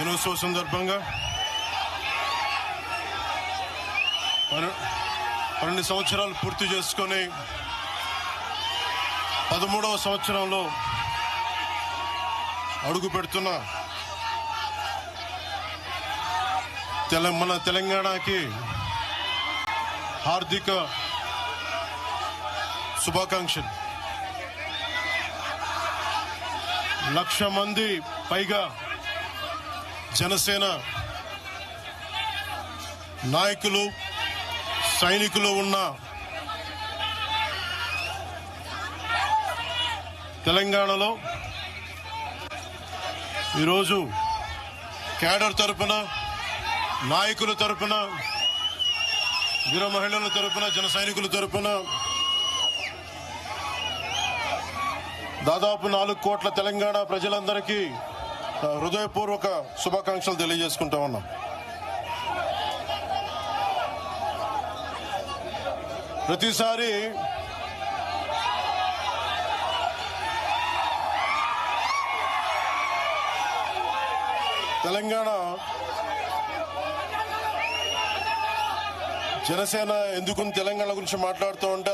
దినోత్సవ సందర్భంగా 12 సంవత్సరాలు పూర్తి చేసుకొని 13వ సంవత్సరంలో అడుగు పెడుతున్న మన తెలంగాణకి హార్దిక శుభాకాంక్షలు. 1,00,000 మంది పైగా జనసేన నాయకులు సైనికులు ఉన్న తెలంగాణలో ఈరోజు క్యాడర్ తరపున, నాయకుల తరపున, వీర మహిళల తరపున, జన సైనికుల తరపున దాదాపు 4 కోట్ల తెలంగాణ ప్రజలందరికీ హృదయపూర్వక శుభాకాంక్షలు తెలియజేసుకుంటా ఉన్నాం. ప్రతిసారి తెలంగాణ జనసేన ఎందుకు తెలంగాణ గురించి మాట్లాడుతూ ఉంటే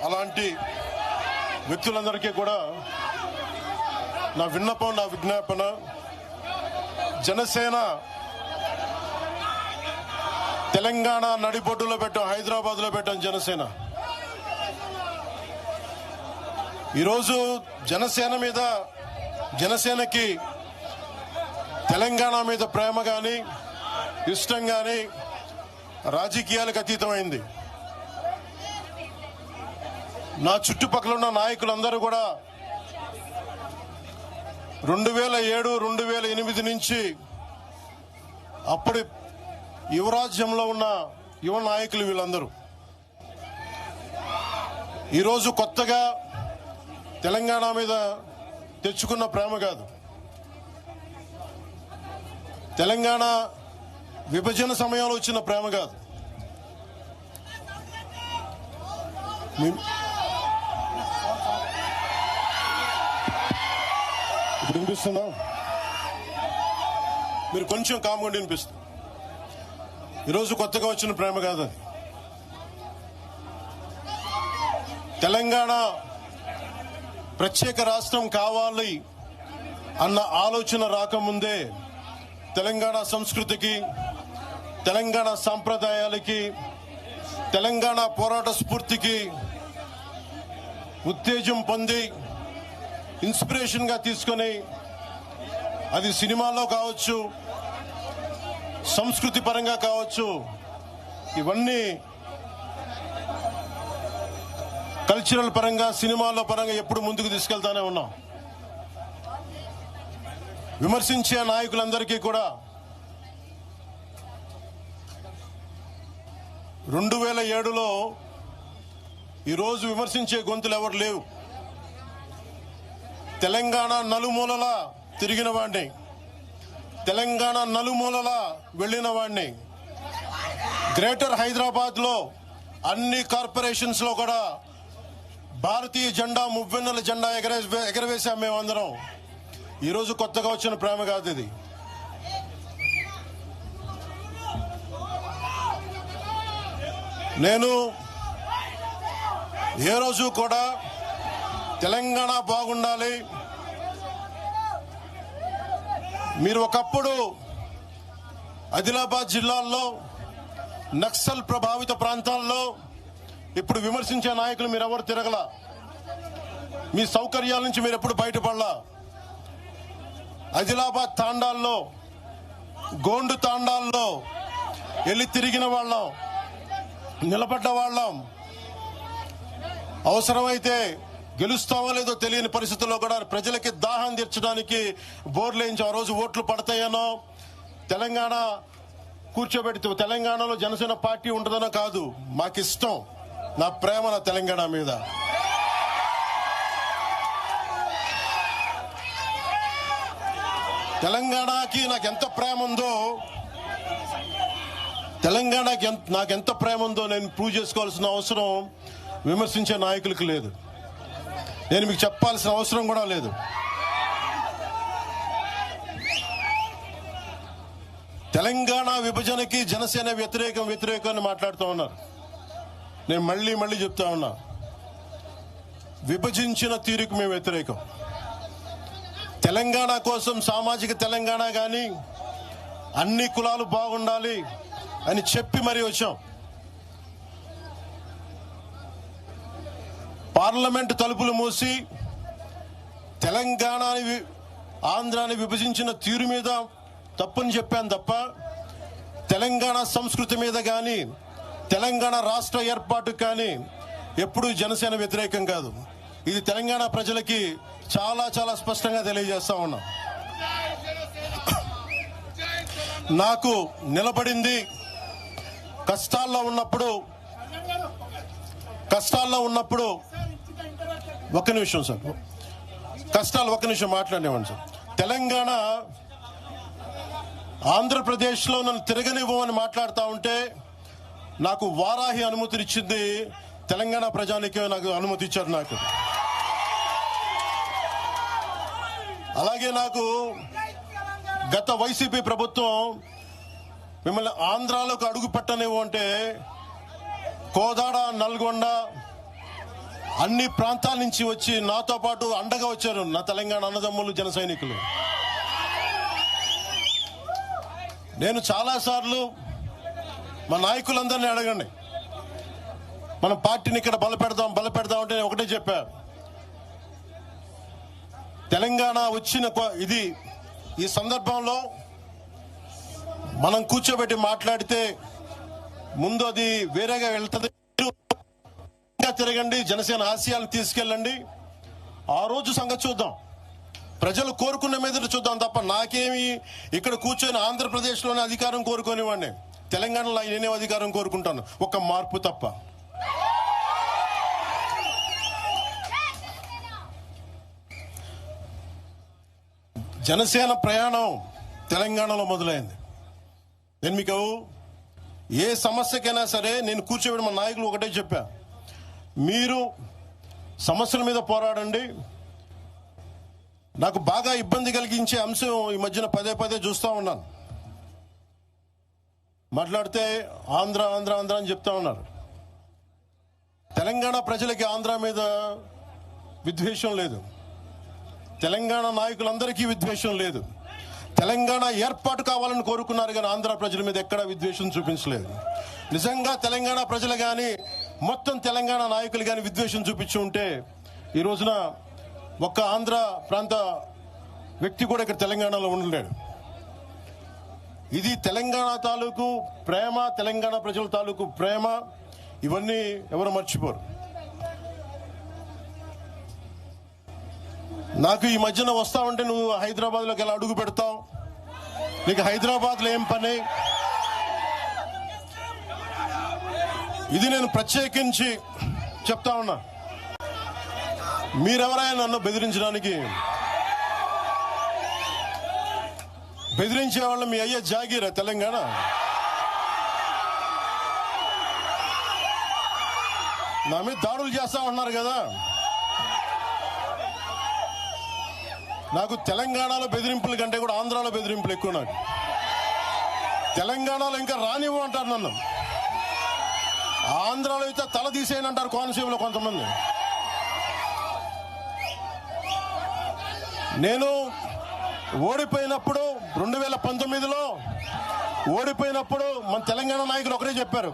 అలాంటి వ్యక్తులందరికీ కూడా నా విన్నపం, నా విజ్ఞాపన, జనసేన తెలంగాణ నడిబొడ్డులో పెట్టాం, హైదరాబాద్ లో పెట్టాం జనసేన. ఈరోజు జనసేనకి తెలంగాణ మీద ప్రేమ గాని, ఇష్టం గాని రాజకీయాలకు అతీతమైంది. నా చుట్టుపక్కల ఉన్న నాయకులందరూ కూడా 2007, 2008 నుంచి అప్పటి యువరాజ్యంలో ఉన్న యువ నాయకులు వీళ్ళందరూ ఈరోజు కొత్తగా తెలంగాణ మీద తెచ్చుకున్న ప్రేమ కాదు, తెలంగాణ విభజన సమయంలో వచ్చిన ప్రేమ కాదు. ఇప్పుడు వినిపిస్తుందా? మీరు కొంచెం కామ్గా వినిపిస్తుంది. ఈరోజు కొత్తగా వచ్చిన ప్రేమ కాదు అది. తెలంగాణ ప్రత్యేక రాష్ట్రం కావాలి అన్న ఆలోచన రాకముందే తెలంగాణ సంస్కృతికి, తెలంగాణ సాంప్రదాయాలకి, తెలంగాణ పోరాట స్ఫూర్తికి ఉత్తేజం పొంది ఇన్స్పిరేషన్ గా తీసుకొని, అది సినిమాల్లో కావచ్చు, సంస్కృతి పరంగా కావచ్చు, ఇవన్నీ కల్చరల్ పరంగా, సినిమాల పరంగా ఎప్పుడు ముందుకు తీసుకెళ్తానే ఉన్నాం. విమర్శించే నాయకులందరికీ కూడా 2007లో ఈరోజు విమర్శించే గొంతులు ఎవరు లేవు. తెలంగాణ నలుమూలలా తిరిగిన వాడిని, తెలంగాణ నలుమూలలా వెళ్లిన వాడిని, గ్రేటర్ హైదరాబాద్ లో అన్ని కార్పొరేషన్స్ లో కూడా భారతీయ జెండా, మువ్వెన్నెల జెండా ఎగరవేశాం మేమందరం. ఈరోజు కొత్తగా వచ్చిన ప్రేమ కాదు ఇది. నేను ఏ రోజు కూడా తెలంగాణ బాగుండాలి, మీరు ఒకప్పుడు ఆదిలాబాద్ జిల్లాల్లో నక్సల్ ప్రభావిత ప్రాంతాల్లో ఇప్పుడు విమర్శించే నాయకులు మీరెవరు తిరగల, మీ సౌకర్యాల నుంచి మీరు ఎప్పుడు బయటపడలా. ఆదిలాబాద్ తాండాల్లో, గోండు తాండాల్లో వెళ్ళి తిరిగిన వాళ్ళం, నిలబడ్డ వాళ్ళం. అవసరమైతే గెలుస్తామో లేదో తెలియని పరిస్థితుల్లో కూడా ప్రజలకి దాహం తీర్చడానికి బోర్లు వేయించి ఆ రోజు ఓట్లు పడతాయనో, తెలంగాణ కూర్చోబెడితే తెలంగాణలో జనసేన పార్టీ ఉంటుందనో కాదు. మాకిష్టం, నా ప్రేమ నా తెలంగాణ మీద. తెలంగాణకి నాకెంత ప్రేమ ఉందో, తెలంగాణకి నాకెంత ప్రేమ ఉందో నేను ప్రూవ్ చేసుకోవాల్సిన అవసరం విమర్శించే నాయకులకు లేదు. నేను మీకు చెప్పాల్సిన అవసరం కూడా లేదు. తెలంగాణ విభజనకి జనసేన వ్యతిరేకం అని మాట్లాడుతూ ఉన్నారు. నేను మళ్ళీ చెప్తా ఉన్నా, విభజించిన తీరుకు మేము వ్యతిరేకం. తెలంగాణ కోసం సామాజిక తెలంగాణ కానీ అన్ని కులాలు బాగుండాలి అని చెప్పి మరీ వచ్చాం. పార్లమెంట్ తలుపులు మూసి తెలంగాణని ఆంధ్రాని విభజించిన తీరు మీద తప్పని చెప్పాను తప్ప తెలంగాణ సంస్కృతి మీద కానీ తెలంగాణ రాష్ట్ర ఏర్పాటు కానీ ఎప్పుడూ జనసేన వ్యతిరేకం కాదు. ఇది తెలంగాణ ప్రజలకి చాలా స్పష్టంగా తెలియజేస్తా ఉన్నాం. నాకు నిలబడింది కష్టాల్లో ఉన్నప్పుడు ఒక్క నిమిషం సార్, ఒక్క నిమిషం మాట్లాడేవాడి సార్. తెలంగాణ ఆంధ్రప్రదేశ్లో నన్ను తిరగనివ్వమని మాట్లాడుతూ ఉంటే నాకు వారాహి అనుమతినిచ్చింది తెలంగాణ ప్రజానికి, నాకు అనుమతి ఇచ్చారు. నాకు అలాగే నాకు గత వైసీపీ ప్రభుత్వం మిమ్మల్ని ఆంధ్రాలోకి అడుగు పెట్టనివ్వు అంటే కోదాడ, నల్గొండ అన్ని ప్రాంతాల నుంచి వచ్చి నాతో పాటు అండగా వచ్చారు నా తెలంగాణ అన్నదమ్ములు, జన సైనికులు. నేను చాలాసార్లు మా నాయకులందరినీ అడగండి, మన పార్టీని ఇక్కడ బలపెడదాం అంటే నేను ఒకటే చెప్పా, తెలంగాణ వచ్చిన ఈ సందర్భంలో మనం కూర్చోబెట్టి మాట్లాడితే ముందు అది వేరేగా వెళ్తుంది. తిరగండి, జనసేన ఆశయాలను తీసుకెళ్ళండి, ఆ రోజు సంగతి చూద్దాం. ప్రజలు కోరుకున్న మీద చూద్దాం తప్ప నాకేమి ఇక్కడ కూర్చొని ఆంధ్రప్రదేశ్లోనే అధికారం కోరుకోనివ్వండి, తెలంగాణలో నేనే అధికారం కోరుకుంటాను, ఒక మార్పు తప్ప. జనసేన ప్రయాణం తెలంగాణలో మొదలైంది. నేను మీకు ఏ సమస్యకైనా సరే నేను కూర్చోబెట్టి మా నాయకులు ఒకటే చెప్పా, మీరు సమస్యల మీద పోరాడండి. నాకు బాగా ఇబ్బంది కలిగించే అంశం ఈ మధ్యన పదే చూస్తూ ఉన్నాను. మాట్లాడితే ఆంధ్ర అని చెప్తా ఉన్నారు. తెలంగాణ ప్రజలకి ఆంధ్ర మీద విద్వేషం లేదు, తెలంగాణ నాయకులందరికీ విద్వేషం లేదు. తెలంగాణ ఏర్పాటు కావాలని కోరుకున్నారు కానీ ఆంధ్ర ప్రజల మీద ఎక్కడా విద్వేషం చూపించలేదు. నిజంగా తెలంగాణ ప్రజలు కానీ మొత్తం తెలంగాణ నాయకులు కానీ విద్వేషం చూపించి ఉంటే ఈ రోజున ఒక్క ఆంధ్ర ప్రాంత వ్యక్తి కూడా ఇక్కడ తెలంగాణలో ఉండలేడు. ఇది తెలంగాణ తాలూకు ప్రేమ, తెలంగాణ ప్రజల తాలూకు ప్రేమ, ఇవన్నీ ఎవరు మర్చిపోరు. నాకు ఈ మధ్యన వస్తావంటే నువ్వు హైదరాబాద్లోకి ఎలా అడుగు పెడతావు, నీకు హైదరాబాద్లో ఏం పని, ఇది నేను ప్రత్యేకించి చెప్తా ఉన్నా. మీరెవరైనా నన్ను బెదిరించే వాళ్ళు మీ అయ్యే జాగీరా తెలంగాణ? నా మీద దాడులు చేస్తా ఉన్నారు కదా. నాకు తెలంగాణలో బెదిరింపుల కంటే కూడా ఆంధ్రాలో బెదిరింపులు ఎక్కువ. నాకు తెలంగాణలో ఇంకా రానివ్వు అంటారు నన్ను, ఆంధ్రాలో అయితే తల తీసేయనంటారు కోనసీమలో కొంతమంది. నేను ఓడిపోయినప్పుడు 2019లో ఓడిపోయినప్పుడు మన తెలంగాణ నాయకులు ఒకరే చెప్పారు,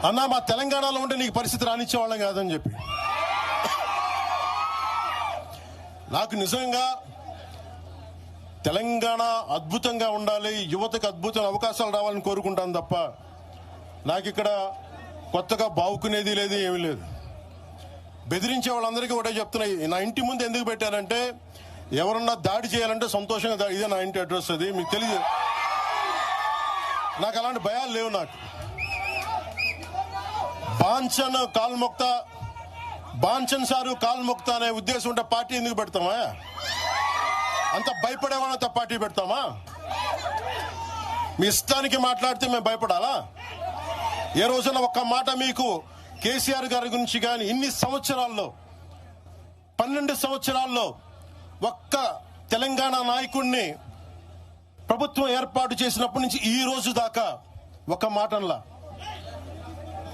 అన్నా మా తెలంగాణలో ఉంటే నీకు పరిస్థితి రానిచ్చేవాళ్ళం కాదని చెప్పి. నాకు నిజంగా తెలంగాణ అద్భుతంగా ఉండాలి, యువతకు అద్భుతమైన అవకాశాలు రావాలని కోరుకుంటాను తప్ప నాకు ఇక్కడ కొత్తగా బావుకునేది లేదు, ఏమీ లేదు. బెదిరించే వాళ్ళందరికీ ఒకటే చెప్తున్నాయి, నా ఇంటి ముందు ఎందుకు పెట్టారంటే ఎవరన్నా దాడి చేయాలంటే సంతోషంగా ఇదే నా ఇంటి అడ్రస్, అది మీకు తెలియదు. నాకు అలాంటి భయాలు లేవు. నాకు బాంచన్ సారు కాల్మొక్తా అనే ఉద్దేశం ఉంటే పార్టీ ఎందుకు పెడతామా? అంత భయపడేవాళ్ళంత పార్టీ పెడతామా? మీ ఇష్టానికి మాట్లాడితే మేము భయపడాలా? ఏ రోజున ఒక్క మాట మీకు కేసీఆర్ గారి గురించి కానీ ఇన్ని సంవత్సరాల్లో 12 సంవత్సరాల్లో ఒక్క తెలంగాణ నాయకుడిని ప్రభుత్వం ఏర్పాటు చేసినప్పటి నుంచి ఈ రోజు దాకా ఒక మాటలా.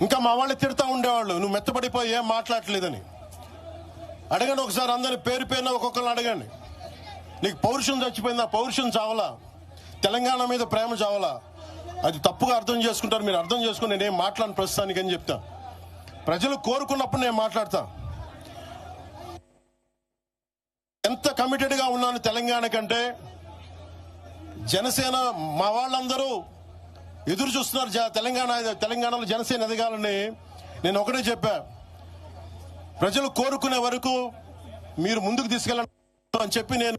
ఇంకా మా వాళ్ళు తిడతా ఉండేవాళ్ళు, నువ్వు మెత్తబడిపోయి ఏం మాట్లాడలేదని. అడగండి ఒకసారి, అందరిని పేరు పేరున ఒక్కొక్కరిని అడగండి. నీకు పౌరుషం చచ్చిపోయిందా? పౌరుషం చావలా? తెలంగాణ మీద ప్రేమ చావలా? అది తప్పుగా అర్థం చేసుకుంటారు. మీరు అర్థం చేసుకుని నేనేం మాట్లాడిన ప్రస్తుతానికి అని చెప్తా. ప్రజలు కోరుకున్నప్పుడు నేను మాట్లాడతా. ఎంత కమిటెడ్గా ఉన్నాను తెలంగాణ కంటే, జనసేన మా వాళ్ళందరూ ఎదురు చూస్తున్నారు తెలంగాణలో జనసేన ఎదగాలని. నేను ఒకటే చెప్పా, ప్రజలు కోరుకునే వరకు మీరు ముందుకు తీసుకెళ్ళండి అని చెప్పి నేను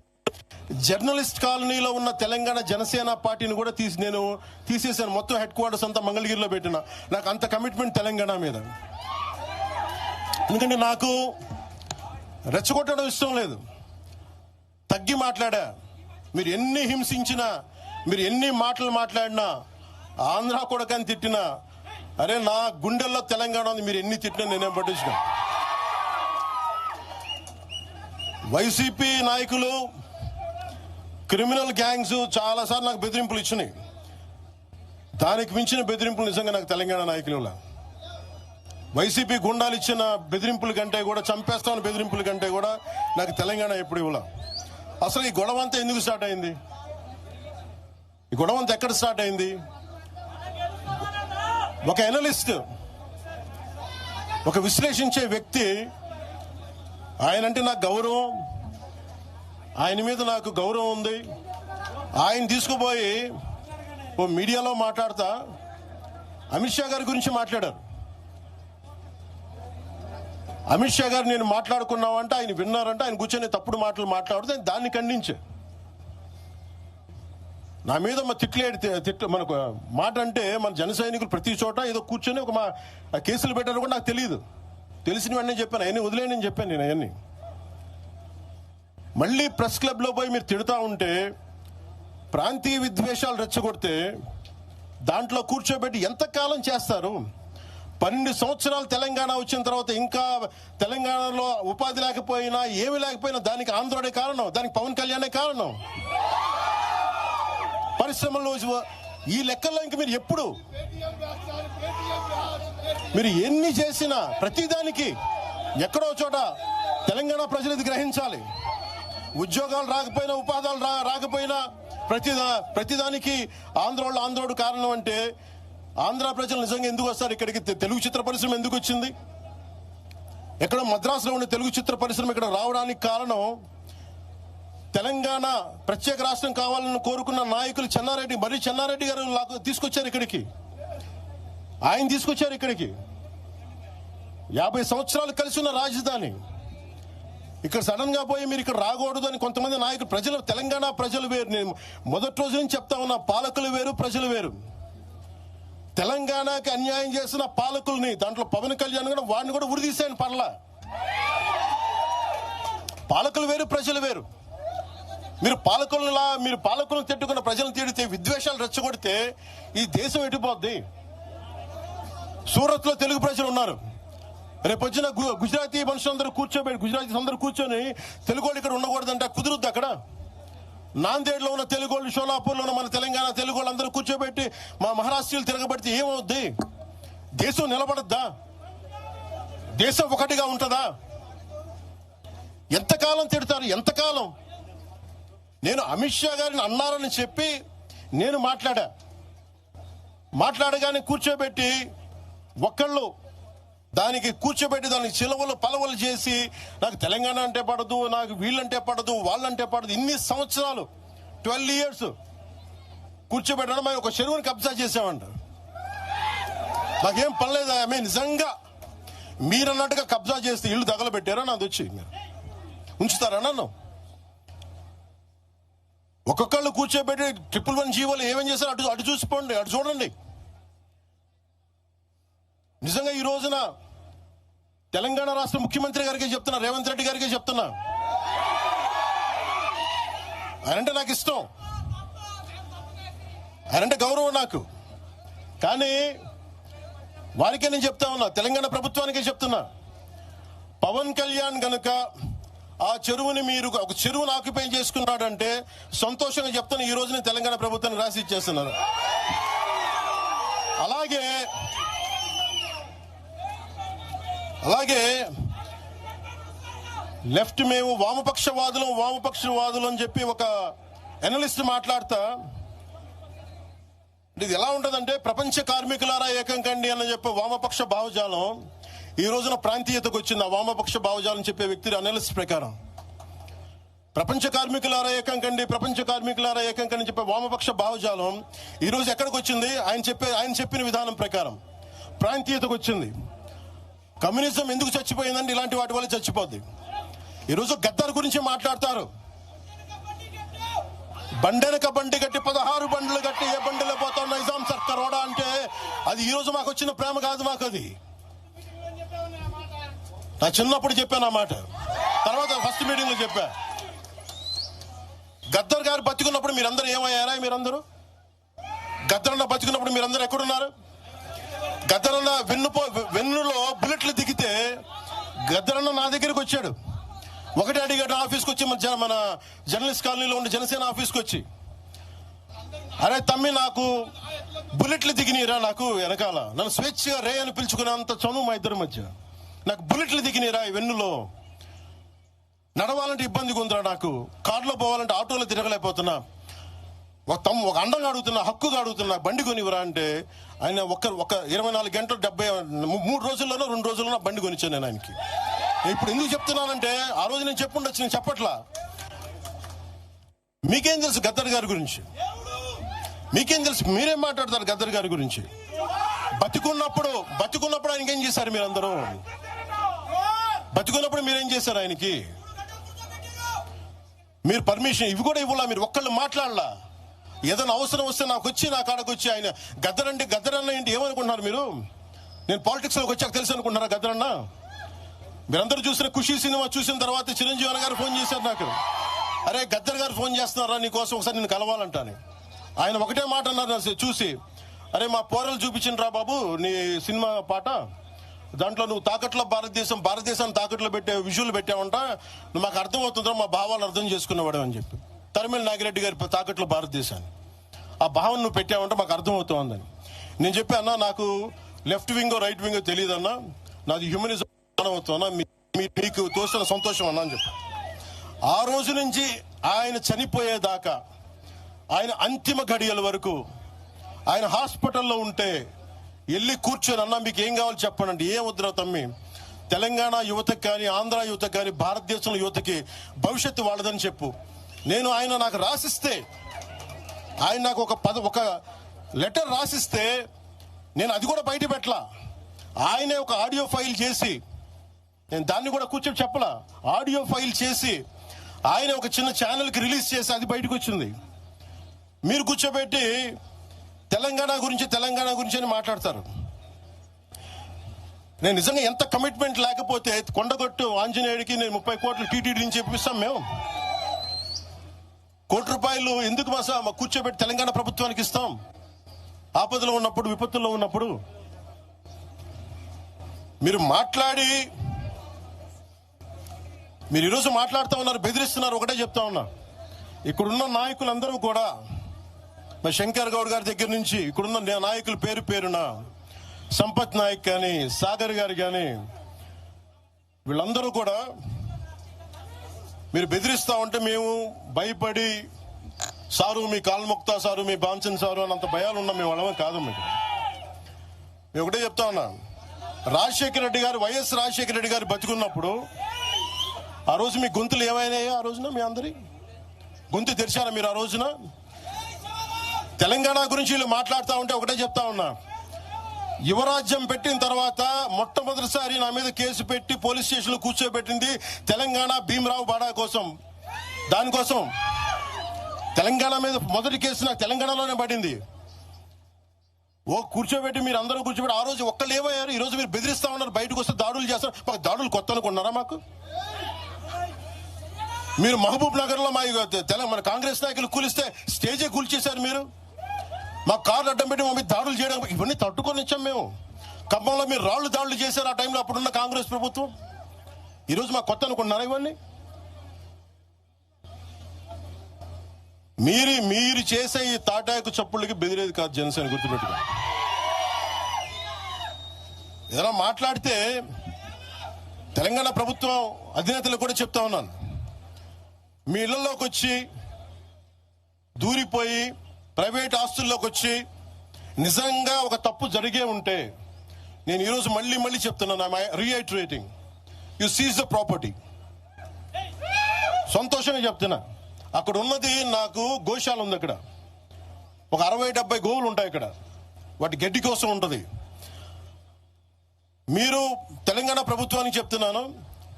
జర్నలిస్ట్ కాలనీలో ఉన్న తెలంగాణ జనసేన పార్టీని కూడా నేను తీసేసాను. మొత్తం హెడ్ క్వార్టర్స్ అంతా మంగళగిరిలో పెట్టిన. నాకు అంత కమిట్మెంట్ తెలంగాణ మీద. ఎందుకంటే నాకు రెచ్చగొట్టడం ఇష్టం లేదు. తగ్గి మాట్లాడా. మీరు ఎన్ని హింసించినా, మీరు ఎన్ని మాటలు మాట్లాడినా, ఆంధ్ర కొడకని తిట్టినా, అరే నా గుండెల్లో తెలంగాణ ఉంది, మీరు ఎన్ని తిట్టినా నేనేం పట్టించుకో. వైసీపీ నాయకులు, క్రిమినల్ గ్యాంగ్స్ చాలాసార్లు నాకు బెదిరింపులు ఇచ్చినాయి. దానికి మించిన బెదిరింపులు నిజంగా నాకు తెలంగాణ నాయకులు. వైసీపీ గుండాలు ఇచ్చిన బెదిరింపుల కంటే కూడా, చంపేస్తామని బెదిరింపుల కంటే కూడా నాకు తెలంగాణ ఎప్పుడు ఇవ్వాల. అసలు ఈ గొడవ అంతా ఎందుకు స్టార్ట్ అయింది? ఈ గొడవ అంతా ఎక్కడ స్టార్ట్ అయింది? ఒక ఎనలిస్ట్, ఒక విశ్లేషించే వ్యక్తి, ఆయనంటే నాకు గౌరవం, ఆయన మీద నాకు గౌరవం ఉంది. ఆయన తీసుకుపోయి ఓ మీడియాలో మాట్లాడతా అమిత్ షా గారి గురించి మాట్లాడారు. అమిత్ షా గారు నేను మాట్లాడుకున్నామంటే ఆయన విన్నారంటే, ఆయన కూర్చొని తప్పుడు మాటలు మాట్లాడితే దాన్ని ఖండించే. నా మీద మనకు మాట అంటే మన జన సైనికులు ప్రతి చోట ఏదో కూర్చొని ఒక కేసులు పెట్టారు కూడా నాకు తెలియదు. తెలిసిన వెంటనే చెప్పాను, అవన్నీ వదిలేయని చెప్పాను నేను. అవన్నీ మళ్ళీ ప్రెస్ క్లబ్లో పోయి మీరు తిడుతూ ఉంటే, ప్రాంతీయ విద్వేషాలు రెచ్చగొడితే దాంట్లో కూర్చోబెట్టి ఎంతకాలం చేస్తారు? 12 సంవత్సరాలు తెలంగాణ వచ్చిన తర్వాత ఇంకా తెలంగాణలో ఉపాధి లేకపోయినా, ఏమి లేకపోయినా దానికి ఆంధ్రుడే కారణం, దానికి పవన్ కళ్యాణే కారణం. పరిశ్రమల్లో ఈ లెక్కల్లో ఇంక మీరు ఎప్పుడు మీరు ఎన్ని చేసినా ప్రతిదానికి ఎక్కడో చోట తెలంగాణ ప్రజలు ఇది గ్రహించాలి. ఉద్యోగాలు రాకపోయినా, ఉపాధాలు రాకపోయినా ప్రతిదానికి ఆంధ్రోడు కారణం అంటే, ఆంధ్ర ప్రజలు నిజంగా ఎందుకు వస్తారు ఇక్కడికి? తెలుగు చిత్ర పరిశ్రమ ఎందుకు వచ్చింది? ఎక్కడ మద్రాసులో ఉండే తెలుగు చిత్ర పరిశ్రమ ఇక్కడ రావడానికి కారణం తెలంగాణ ప్రత్యేక రాష్ట్రం కావాలని కోరుకున్న నాయకులు చెన్నారెడ్డి గారు తీసుకొచ్చారు ఇక్కడికి. ఆయన తీసుకొచ్చారు ఇక్కడికి. 50 సంవత్సరాలు కలిసి ఉన్న రాజధాని ఇక్కడ సడన్ గా పోయి మీరు ఇక్కడ రాకూడదు అని కొంతమంది నాయకులు, తెలంగాణ ప్రజలు వేరు. నేను మొదటి రోజు నుంచి చెప్తా ఉన్నా, పాలకులు వేరు, ప్రజలు వేరు. తెలంగాణకి అన్యాయం చేసిన పాలకుల్ని, దాంట్లో పవన్ కళ్యాణ్ కూడా, వాడిని కూడా ఉరిదీశాను పర్లా. పాలకులు వేరు, ప్రజలు వేరు. మీరు పాలకులను తిట్టుకున్న ప్రజలను తిడితే, విద్వేషాలు రెచ్చగొడితే ఈ దేశం ఎటుపోద్ది? సూరత్ లో తెలుగు ప్రజలు ఉన్నారు. రేపు వచ్చిన గుజరాతీ మనుషులందరూ గుజరాతీస్ అందరూ కూర్చొని తెలుగోళ్ళు ఇక్కడ ఉండకూడదంటే కుదురుద్ది అక్కడ? నాందేడ్లో ఉన్న తెలుగోళ్ళు, షోలాపూర్లో ఉన్న మన తెలంగాణ తెలుగోళ్ళు అందరూ కూర్చోబెట్టి మా మహారాష్ట్రీయులు తిరగబడితే ఏమవుద్ది? దేశం నిలబడద్దా? దేశం ఒకటిగా ఉంటుందా? ఎంతకాలం తిడతారు? ఎంతకాలం? నేను అమిత్ షా గారిని అన్నారని చెప్పి నేను మాట్లాడగానే కూర్చోబెట్టి ఒక్కళ్ళు దానికి చిలవలు పలవలు చేసి, నాకు తెలంగాణ అంటే పడదు, నాకు వీళ్ళంటే పడదు, వాళ్ళంటే పడదు, ఇన్ని సంవత్సరాలు 12 years కూర్చోబెట్టడం. మేము ఒక చెరువుని కబ్జా చేసామంట. నాకేం పనిలేదా? నిజంగా మీరన్నట్టుగా కబ్జా చేస్తే ఇల్లు తగలబెట్టారా? నాది వచ్చి మీరు ఉంచుతారా నన్ను? ఒక్కొక్కళ్ళు కూర్చోబెట్టి 111 జీవోలు ఏమేం చేశారు అటు చూసిపోండి, అటు చూడండి. నిజంగా ఈ రోజున తెలంగాణ రాష్ట్ర ముఖ్యమంత్రి గారికి చెప్తున్నా, రేవంత్ రెడ్డి గారికి చెప్తున్నా, ఆయనంటే నాకు ఇష్టం, ఆయనంటే గౌరవం నాకు. కానీ వారికే నేను చెప్తా ఉన్నా, తెలంగాణ ప్రభుత్వానికే చెప్తున్నా, పవన్ కళ్యాణ్ గనుక ఆ చెరువుని మీరు ఒక చెరువును ఆక్యుపై చేసుకున్నాడంటే సంతోషంగా చెప్తాను, ఈ రోజు నేను తెలంగాణ ప్రభుత్వానికి రాసి ఇచ్చేస్తున్నాను. అలాగే లెఫ్ట్ మేము వామపక్షవాదులు అని చెప్పి ఒక అనలిస్ట్ మాట్లాడతా, ఇది ఎలా ఉంటుందంటే ప్రపంచ కార్మికులారా ఏకం కండి అని చెప్పే వామపక్ష భావజాలం ఈ రోజున ప్రాంతీయతకు వచ్చింది. ఆ వామపక్ష భావజాలం చెప్పే వ్యక్తి అనలిస్ట్ ప్రకారం ప్రపంచ కార్మికులారా ఏకం కండి చెప్పే వామపక్ష భావజాలం ఈ రోజు ఎక్కడికి వచ్చింది? ఆయన చెప్పిన విధానం ప్రకారం ప్రాంతీయతకు వచ్చింది. కమ్యూనిజం ఎందుకు చచ్చిపోయిందండి? ఇలాంటి వాటి వల్ల చచ్చిపోద్ది. ఈరోజు గద్దర్ గురించి మాట్లాడతారు. బండెనక బండి కట్టి 16 బండ్లు కట్టి ఏ బండిలో పోతాం నిజాం సర్కార్ ఓడా అంటే అది ఈ రోజు మాకు వచ్చిన ప్రేమ కాదు. మాకు అది నా చిన్నప్పుడు చెప్పాను ఆ మాట, తర్వాత ఫస్ట్ మీటింగ్ లో చెప్పా. గద్దర్ గారు బతికున్నప్పుడు మీరందరూ ఏమయ్యారా? మీరందరూ గద్దరన్న బతికున్నప్పుడు మీరందరూ ఎక్కడున్నారు? గద్దరన్న వెన్నులో బుల్లెట్లు దిగితే గద్దరన్న నా దగ్గరికి వచ్చాడు. ఒకటే అడిగాడు ఆఫీస్కి వచ్చి, మన జర్నలిస్ట్ కాలనీలో ఉండే జనసేన ఆఫీస్కి వచ్చి, అరే తమ్మి నాకు బుల్లెట్లు దిగినీరా, నాకు వెనకాల నన్ను స్వేచ్ఛగా రే అని పిలుచుకునేంత చనువు మా ఇద్దరి మధ్య, నాకు బుల్లెట్లు దిగినీరా ఈ వెన్నులో, నడవాలంటే ఇబ్బందిగా ఉందిరా, నాకు కారులో పోవాలంటే ఆటోలో తిరగలేకపోతున్నా, ఒక అండంగా అడుగుతున్నా, హక్కుగా అడుగుతున్నా, బండి కొనివరా అంటే ఆయన ఒక 24 గంటలు 3 రోజుల్లోనో 2 రోజుల్లోనో బండి కొనిచ్చాను నేను ఆయనకి. ఇప్పుడు ఎందుకు చెప్తున్నానంటే ఆ రోజు నేను చెప్పుండొచ్చు, నేను చెప్పట్లా. మీకేం తెలుసు గద్దర్ గారి గురించి? మీకేం తెలుసు? మీరేం మాట్లాడతారు గద్దర్ గారి గురించి? బతికున్నప్పుడు ఆయనకి ఏం చేశారు? మీరందరూ బతికున్నప్పుడు మీరేం చేశారు ఆయనకి? మీరు పర్మిషన్ ఇవి కూడా ఇవ్వాలా? మీరు ఒక్కళ్ళు మాట్లాడలా? ఏదైనా అవసరం వస్తే నా కాడకు వచ్చి ఆయన గద్దర్ అన్న ఏంటి ఏమనుకుంటున్నారు మీరు? నేను పాలిటిక్స్ లోకి వచ్చాక తెలుసు అనుకుంటున్నారా గద్దరన్న? మీరందరూ చూసిన ఖుషీ సినిమా చూసిన తర్వాత చిరంజీవి గారు ఫోన్ చేశారు నాకు, అరే గద్దర్ గారు ఫోన్ చేస్తున్నారా నీకోసం, ఒకసారి నేను కలవాలంటాను. ఆయన ఒకటే మాట అన్నారు చూసి, అరే మా పోరలు చూపించిన బాబు నీ సినిమా పాట, దాంట్లో నువ్వు భారతదేశాన్ని తాకట్లో పెట్టే విజువల్ పెట్టావంట, నువ్వు మాకు అర్థమవుతుందా, మా భావాలు అర్థం చేసుకునేవాడు అని చెప్పి. తరిమేల నాగిరెడ్డి గారి తాకట్లో భారతదేశాన్ని ఆ భావం నువ్వు పెట్టావంటే మాకు అర్థమవుతుందని నేను చెప్పాను. నాకు లెఫ్ట్ వింగో రైట్ వింగో తెలియదన్నా, నాది హ్యూమనిజం అవుతున్నా, మీకు తోసిన సంతోషం అన్నా అని చెప్పి. ఆ రోజు నుంచి ఆయన చనిపోయేదాకా, ఆయన అంతిమ గడియల వరకు ఆయన హాస్పిటల్లో ఉంటే వెళ్ళి కూర్చొని, అన్నా మీకు ఏం కావాలి చెప్పండి, ఏం వద్దురా తమ్మి, తెలంగాణ యువతకి కానీ ఆంధ్ర యువతకి కానీ భారతదేశంలో యువతకి భవిష్యత్తు వాళ్ళదని చెప్పు. ఆయన నాకు రాసిస్తే, ఆయన నాకు ఒక లెటర్ రాసిస్తే నేను అది కూడా బయట పెట్టలా. ఆయనే ఒక ఆడియో ఫైల్ చేసి, నేను దాన్ని కూడా కూర్చొని చెప్పలా, ఆడియో ఫైల్ చేసి ఆయన ఒక చిన్న ఛానల్కి రిలీజ్ చేసి అది బయటకు వచ్చింది. మీరు కూర్చోబెట్టి తెలంగాణ గురించి అని మాట్లాడతారు. నేను నిజంగా ఎంత కమిట్మెంట్ లేకపోతే కొండగొట్టు ఆంజనేయుడికి నేను 30 కోట్లు టీటీడీ నుంచి ఇప్పిస్తాం. మేము ₹1 కోటి ఎందుకు మా కూర్చోబెట్టి తెలంగాణ ప్రభుత్వానికి ఇస్తాం? ఆపదలో ఉన్నప్పుడు, విపత్తుల్లో ఉన్నప్పుడు మీరు ఈరోజు మాట్లాడుతూ ఉన్నారు, బెదిరిస్తున్నారు. ఒకటే చెప్తా ఉన్నా, ఇక్కడున్న నాయకులందరూ కూడా, మా శంకర్ గౌడ్ గారి దగ్గర నుంచి ఇక్కడున్న నాయకులు పేరున సంపత్ నాయక్ కానీ, సాగర్ గారు కానీ, వీళ్ళందరూ కూడా మీరు బెదిరిస్తా ఉంటే మేము భయపడి, సారు మీ కాల్ముక్తా సారు, మీ బాంచన్ సారు అన్నంత భయాలు ఉన్నాం. మేము వాళ్ళమే కాదు. మీకు ఒకటే చెప్తా ఉన్నా, వైఎస్ రాజశేఖర రెడ్డి గారు బతికున్నప్పుడు ఆ రోజు మీ గొంతులు ఏమైనాయో? ఆ రోజున మీ అందరి గొంతు తెరిచారా మీరు? ఆ రోజున తెలంగాణ గురించి వీళ్ళు మాట్లాడుతూ ఉంటే ఒకటే చెప్తా ఉన్నా, యువరాజ్యం పెట్టిన తర్వాత మొట్టమొదటిసారి నా మీద కేసు పెట్టి పోలీస్ స్టేషన్లో కూర్చోబెట్టింది తెలంగాణ భీమరావు బాడా కోసం. దానికోసం తెలంగాణ మీద మొదటి కేసు నాకు తెలంగాణలోనే పడింది. కూర్చోబెట్టి మీరు అందరూ కూర్చోబెట్టి, ఆ రోజు ఒక్కళ్ళు ఏమయ్యారు? ఈ రోజు మీరు బెదిరిస్తా ఉన్నారు, బయటకు వస్తే దాడులు చేస్తారు. మాకు దాడులు కొత్త అనుకున్నారా? మాకు మీరు మహబూబ్ నగర్ లో మన కాంగ్రెస్ నాయకులు కూలిస్తే స్టేజే కూల్చేశారు. మీరు మా కార్లు అడ్డం పెట్టి మా మీద దాడులు చేయడం, ఇవన్నీ తట్టుకొని వచ్చాం మేము. ఖమ్మంలో మీరు దాడులు చేశారు ఆ టైంలో, అప్పుడున్న కాంగ్రెస్ ప్రభుత్వం. ఈరోజు మాకు కొత్త అనుకుంటున్నారా? ఇవన్నీ మీరు చేసే ఈ తాటాకు చప్పుళ్ళకి బెదిరేది కాదు జనసేన, గుర్తుపెట్టుకో. ఏదైనా మాట్లాడితే తెలంగాణ ప్రభుత్వం అధినేతలు కూడా చెప్తా ఉన్నాను, మీ ఇళ్లలోకి వచ్చి దూరిపోయి ప్రైవేట్ ఆస్తుల్లోకి వచ్చి నిజంగా ఒక తప్పు జరిగే ఉంటే, నేను ఈరోజు మళ్ళీ చెప్తున్నాను, రీఐటరేటింగ్, యు సీజ్ ద ప్రాపర్టీ. సంతోషంగా చెప్తున్నా. అక్కడ ఉన్నది నాకు గోశాల ఉంది, అక్కడ ఒక 60-70 గోవులు ఉంటాయి అక్కడ, వాటి గడ్డి కోసం ఉంటుంది. మీరు తెలంగాణ ప్రభుత్వానికి చెప్తున్నాను,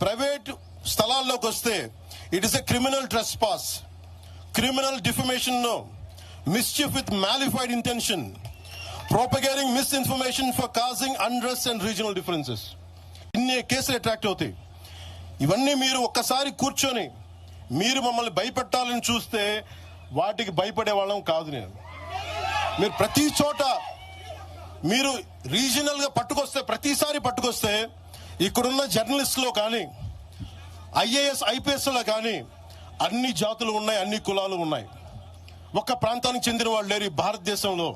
ప్రైవేట్ స్థలాల్లోకి వస్తే it is a criminal trespass, criminal defamation, mischief with mala fide intention, propagating misinformation for causing unrest and regional differences. ఇన్ని కేసులు అట్రాక్ట్ అవుతాయి. ఇవన్నీ మీరు ఒక్కసారి కూర్చొని మీరు మమ్మల్ని భయపెట్టాలని చూస్తే వాటికి భయపడే వాళ్ళం కాదు. మీరు ప్రతి చోట మీరు రీజనల్ గా ప్రతిసారి పట్టుకొస్తే ఇక్కడున్న జర్నలిస్టులో కానీ IAS IPS లో కానీ అన్ని జాతులు ఉన్నాయి, అన్ని కులాలు ఉన్నాయి. ఒక్క ప్రాంతానికి చెందిన వాళ్ళు లేరు ఈ భారతదేశంలో.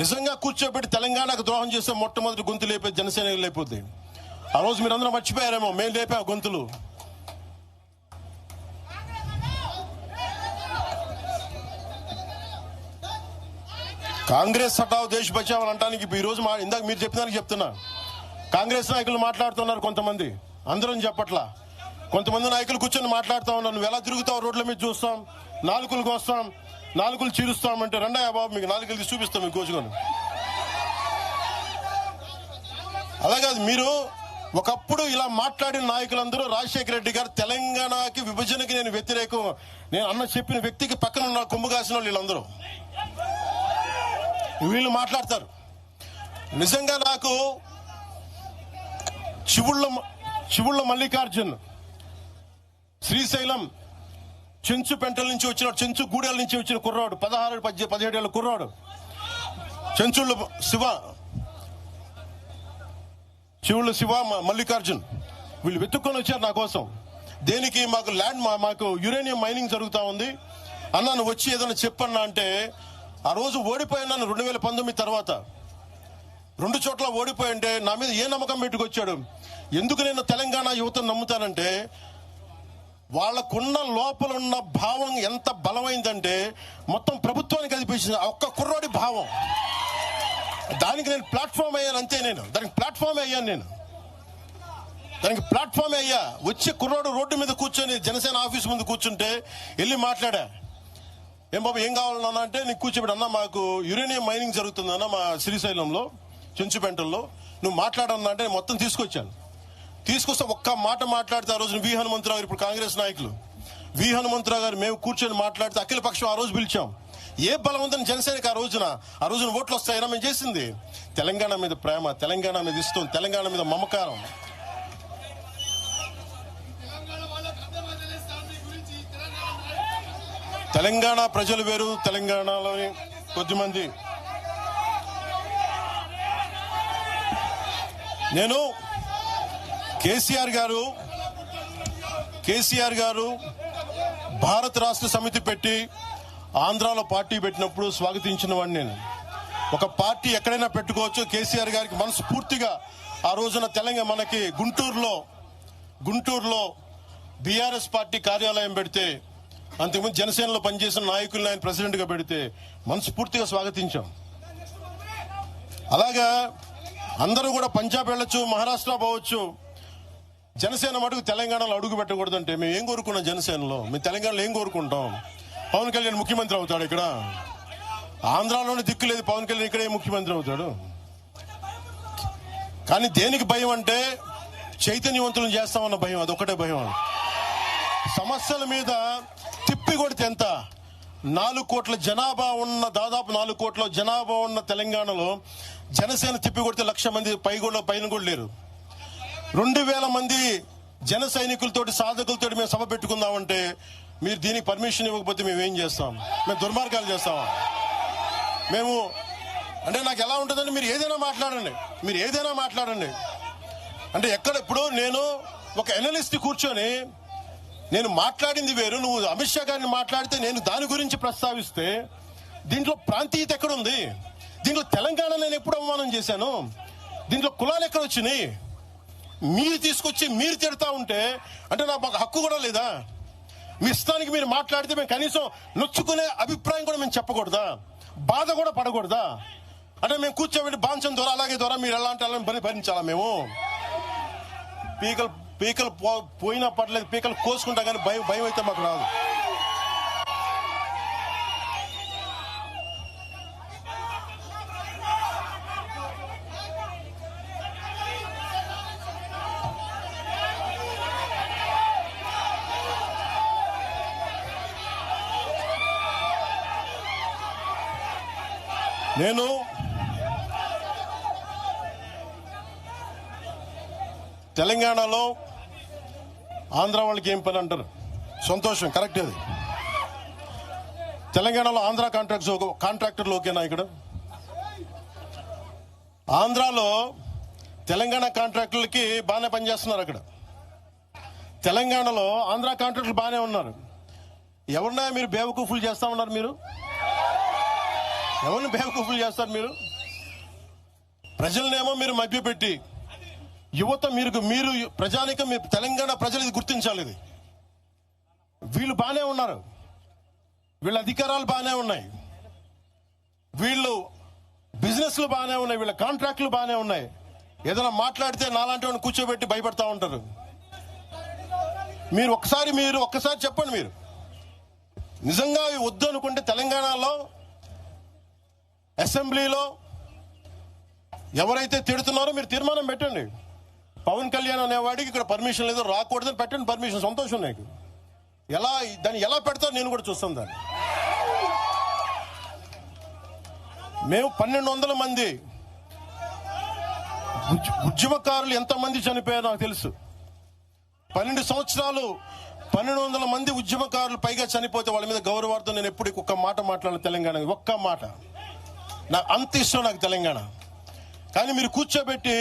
నిజంగా కూర్చోబెట్టి తెలంగాణకు ద్రోహం చేస్తే మొట్టమొదటి గొంతు లేపే జనసేన లేకపోతే. ఆ రోజు మీరందరూ మర్చిపోయారేమో, మేము లేపా గొంతులు. కాంగ్రెస్ హటావ్ దేశ్ బచావ్ అని అంటానికి ఈ రోజు ఇందాక మీరు చెప్పినానికి చెప్తున్నా. కాంగ్రెస్ నాయకులు మాట్లాడుతున్నారు కొంతమంది, అందరం చెప్పట్లా. కొంతమంది నాయకులు కూర్చొని మాట్లాడుతూ ఉన్నారు, నువ్వు ఎలా తిరుగుతావు, రోడ్ల మీద చూస్తాం, నాలుకలకు వస్తాం, నాలుకలు చీరుస్తామంటే రండయ్య బాబు మీకు నాలుకలు చూపిస్తాం మీకు కోసుకొని. అలాగే మీరు ఒకప్పుడు ఇలా మాట్లాడిన నాయకులందరూ రాజశేఖర రెడ్డి గారు తెలంగాణకి విభజనకి నేను వ్యతిరేకం నేను అన్న చెప్పిన వ్యక్తికి పక్కన ఉన్న కొమ్ము కాసిన వాళ్ళు వీళ్ళందరూ మాట్లాడతారు. నిజంగా నాకు చివుళ్ళ మల్లికార్జున్ శ్రీశైలం చెంచు పెంటల నుంచి వచ్చిన, చెంచు గూడెల నుంచి వచ్చిన కుర్రాడు, 16-17 ఏళ్ళ కుర్రాడు, చివుళ్ళ శివ మల్లికార్జున్, వీళ్ళు వెతుక్కొని వచ్చారు నా కోసం. దేనికి? మాకు యురేనియం మైనింగ్ జరుగుతూ ఉంది అన్నా, నువ్వు వచ్చి ఏదైనా చెప్పన్నా అంటే, ఆ రోజు ఓడిపోయినాను 2019 తర్వాత 2 చోట్ల ఓడిపోయి అంటే నా మీద ఏ నమ్మకం పెట్టుకొచ్చాడు. ఎందుకు నేను తెలంగాణ యువతను నమ్ముతానంటే, వాళ్ళకున్న లోపల ఉన్న భావం ఎంత బలమైందంటే మొత్తం ప్రభుత్వానికి అనిపించింది ఒక్క కుర్రాడి భావం. దానికి నేను ప్లాట్ఫామ్ అయ్యాను అంతే. దానికి ప్లాట్ఫామ్ అయ్యా. వచ్చే కుర్రాడు రోడ్డు మీద కూర్చొని జనసేన ఆఫీస్ ముందు కూర్చుంటే వెళ్ళి మాట్లాడా, ఏం బాబు ఏం కావాలన్నా అంటే, నీకు కూర్చోబెట్టి అన్నా మాకు యురేనియం మైనింగ్ జరుగుతుందన్న మా శ్రీశైలంలో చెంచుపెంటల్లో, నువ్వు మాట్లాడన్నా అంటే మొత్తం తీసుకొస్తే ఒక్క మాట మాట్లాడితే, ఆ రోజు వి హనుమంతరావు గారు, ఇప్పుడు కాంగ్రెస్ నాయకులు వి హనుమంతరావు గారు, మేము కూర్చొని మాట్లాడితే అఖిల పక్షం ఆ రోజు పిలిచాం. ఏ బలం ఉందని జనసేనకి ఆ రోజున ఓట్లు వస్తాయన్నా మేము చేసింది తెలంగాణ మీద ప్రేమ, తెలంగాణ మీద ఇష్టం, తెలంగాణ మీద మమకారం. తెలంగాణ ప్రజలు వేరు, తెలంగాణలోని కొద్దిమంది. నేను కేసీఆర్ గారు భారత రాష్ట్ర సమితి పెట్టి ఆంధ్రాలో పార్టీ పెట్టినప్పుడు స్వాగతించిన వాడిని నేను. ఒక పార్టీ ఎక్కడైనా పెట్టుకోవచ్చు. కేసీఆర్ గారికి మనస్ఫూర్తిగా ఆ రోజున మనకి గుంటూరులో బీఆర్ఎస్ పార్టీ కార్యాలయం పెడితే, అంతకుముందు జనసేనలో పనిచేసిన నాయకులను ఆయన ప్రెసిడెంట్ గా పెడితే మనస్ఫూర్తిగా స్వాగతించాం. అలాగా అందరూ కూడా పంజాబ్ వెళ్ళొచ్చు, మహారాష్ట్ర పోవచ్చు, జనసేన మటుకు తెలంగాణలో అడుగు పెట్టకూడదంటే మేము ఏం కోరుకున్నాం? జనసేనలో మేము తెలంగాణలో ఏం కోరుకుంటాం? పవన్ కళ్యాణ్ ముఖ్యమంత్రి అవుతాడు ఇక్కడ? ఆంధ్రాలోనే దిక్కు లేదు, పవన్ కళ్యాణ్ ఇక్కడే ముఖ్యమంత్రి అవుతాడు. కానీ దేనికి భయం అంటే, చైతన్యవంతులను చేస్తామన్న భయం, అదొక్కటే భయం. సమస్యల మీద తిప్పి కొడితే ఎంత? 4 కోట్ల జనాభా ఉన్న, దాదాపు 4 కోట్ల జనాభా ఉన్న తెలంగాణలో జనసేన తిప్పి కొడితే 1,00,000 మంది పైన కూడా లేరు. 2,000 మంది జన సైనికులతోటి, సాధకులతోటి మేము సభ పెట్టుకుందామంటే మీరు దీనికి పర్మిషన్ ఇవ్వకపోతే మేము ఏం చేస్తాం? మేము దుర్మార్గాలు చేస్తామా? మేము అంటే నాకు ఎలా ఉంటుందంటే, మీరు ఏదైనా మాట్లాడండి అంటే ఎక్కడ. ఇప్పుడు నేను ఒక ఎనలిస్ట్ కూర్చొని నేను మాట్లాడింది వేరు, నువ్వు అమిత్ షా గారిని మాట్లాడితే నేను దాని గురించి ప్రస్తావిస్తే దీంట్లో ప్రాంతీయత ఎక్కడుంది? దీంట్లో తెలంగాణ నేను ఎప్పుడు అవమానం చేశాను? దీంట్లో కులాలు ఎక్కడ వచ్చినాయి? మీరు తీసుకొచ్చి మీరు తిడతా ఉంటే అంటే నాకు హక్కు కూడా లేదా? మీ ఇష్టానికి మీరు మాట్లాడితే మేము కనీసం నొచ్చుకునే అభిప్రాయం కూడా మేము చెప్పకూడదా? బాధ కూడా పడకూడదా? అంటే మేము కూర్చోబెట్టి బాంచం ద్వారా అలాగే ద్వారా మీరు ఎలాంటి వాళ్ళని భరించాలా? మేము పీకలు పోయినా పర్లేదు, పీకలు కోసుకుంటా కానీ భయం అయితే మాకు రాదు. నేను తెలంగాణలో ఆంధ్ర వాళ్ళకి ఏం పని అంటారు, సంతోషం, కరెక్ట్. అది తెలంగాణలో ఆంధ్ర కాంట్రాక్టర్లు ఓకేనా? ఇక్కడ ఆంధ్రాలో తెలంగాణ కాంట్రాక్టర్లకి బాగానే పనిచేస్తున్నారు. అక్కడ తెలంగాణలో ఆంధ్ర కాంట్రాక్టర్లు బాగానే ఉన్నారు. ఎవరినా మీరు బేవకూఫులు చేస్తా ఉన్నారు? మీరు ఎవరిని బేవకూఫులు చేస్తారు? మీరు ప్రజలనేమో మీరు మభ్యపెట్టి యువత మీరు ప్రజానికం, మీరు తెలంగాణ ప్రజలు ఇది గుర్తించాలి. ఇది వీళ్ళు బాగానే ఉన్నారు, వీళ్ళ అధికారాలు బాగానే ఉన్నాయి, వీళ్ళు బిజినెస్లు బాగానే ఉన్నాయి, వీళ్ళ కాంట్రాక్టులు బాగానే ఉన్నాయి. ఏదైనా మాట్లాడితే నాలాంటి వాడిని కూర్చోబెట్టి భయపడతా ఉంటారు. మీరు ఒక్కసారి చెప్పండి, మీరు నిజంగా వద్దు అనుకుంటే తెలంగాణలో అసెంబ్లీలో ఎవరైతే తిడుతున్నారో మీరు తీర్మానం పెట్టండి. పవన్ కళ్యాణ్ అనేవాడికి ఇక్కడ పర్మిషన్ లేదు, రాకూడదని పెట్టండి పర్మిషన్. సంతోషం నాకు. దాన్ని ఎలా పెడతారో నేను కూడా చూస్తాను. దాన్ని మేము 1200 మంది ఉద్యమకారులు ఎంతమంది చనిపోయారో నాకు తెలుసు. 12 సంవత్సరాలు 1200 మంది ఉద్యమకారులు పైగా చనిపోతే వాళ్ళ మీద గౌరవార్థం నేను ఎప్పుడు ఒక్క మాట మాట్లాడాలి తెలంగాణ, ఒక్క మాట. నాకు అంత ఇష్టం నాకు తెలంగాణ. కానీ మీరు కూర్చోబెట్టి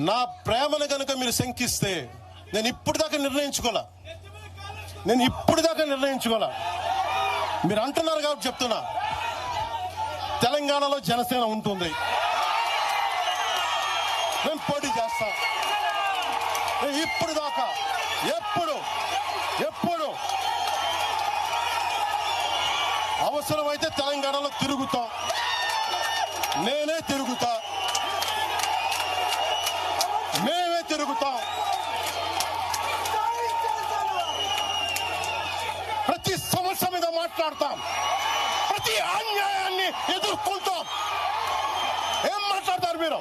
నా ప్రేమను కనుక మీరు శంకిస్తే నేను ఇప్పుడు దాకా నిర్ణయించుకోలే. మీరు అంటున్నారు కాబట్టి చెప్తున్నా, తెలంగాణలో జనసేన ఉంటుంది, మేము పోటీ చేస్తాం. ఇప్పుడు దాకా ఎప్పుడు అవసరమైతే తెలంగాణలో తిరుగుతాం, నేనే తిరుగుతా, మేమే తిరుగుతాం. ప్రతి సమస్య మీద మాట్లాడతాం, ప్రతి అన్యాయాన్ని ఎదుర్కొంటాం. ఏం మాట్లాడతారు మీరు?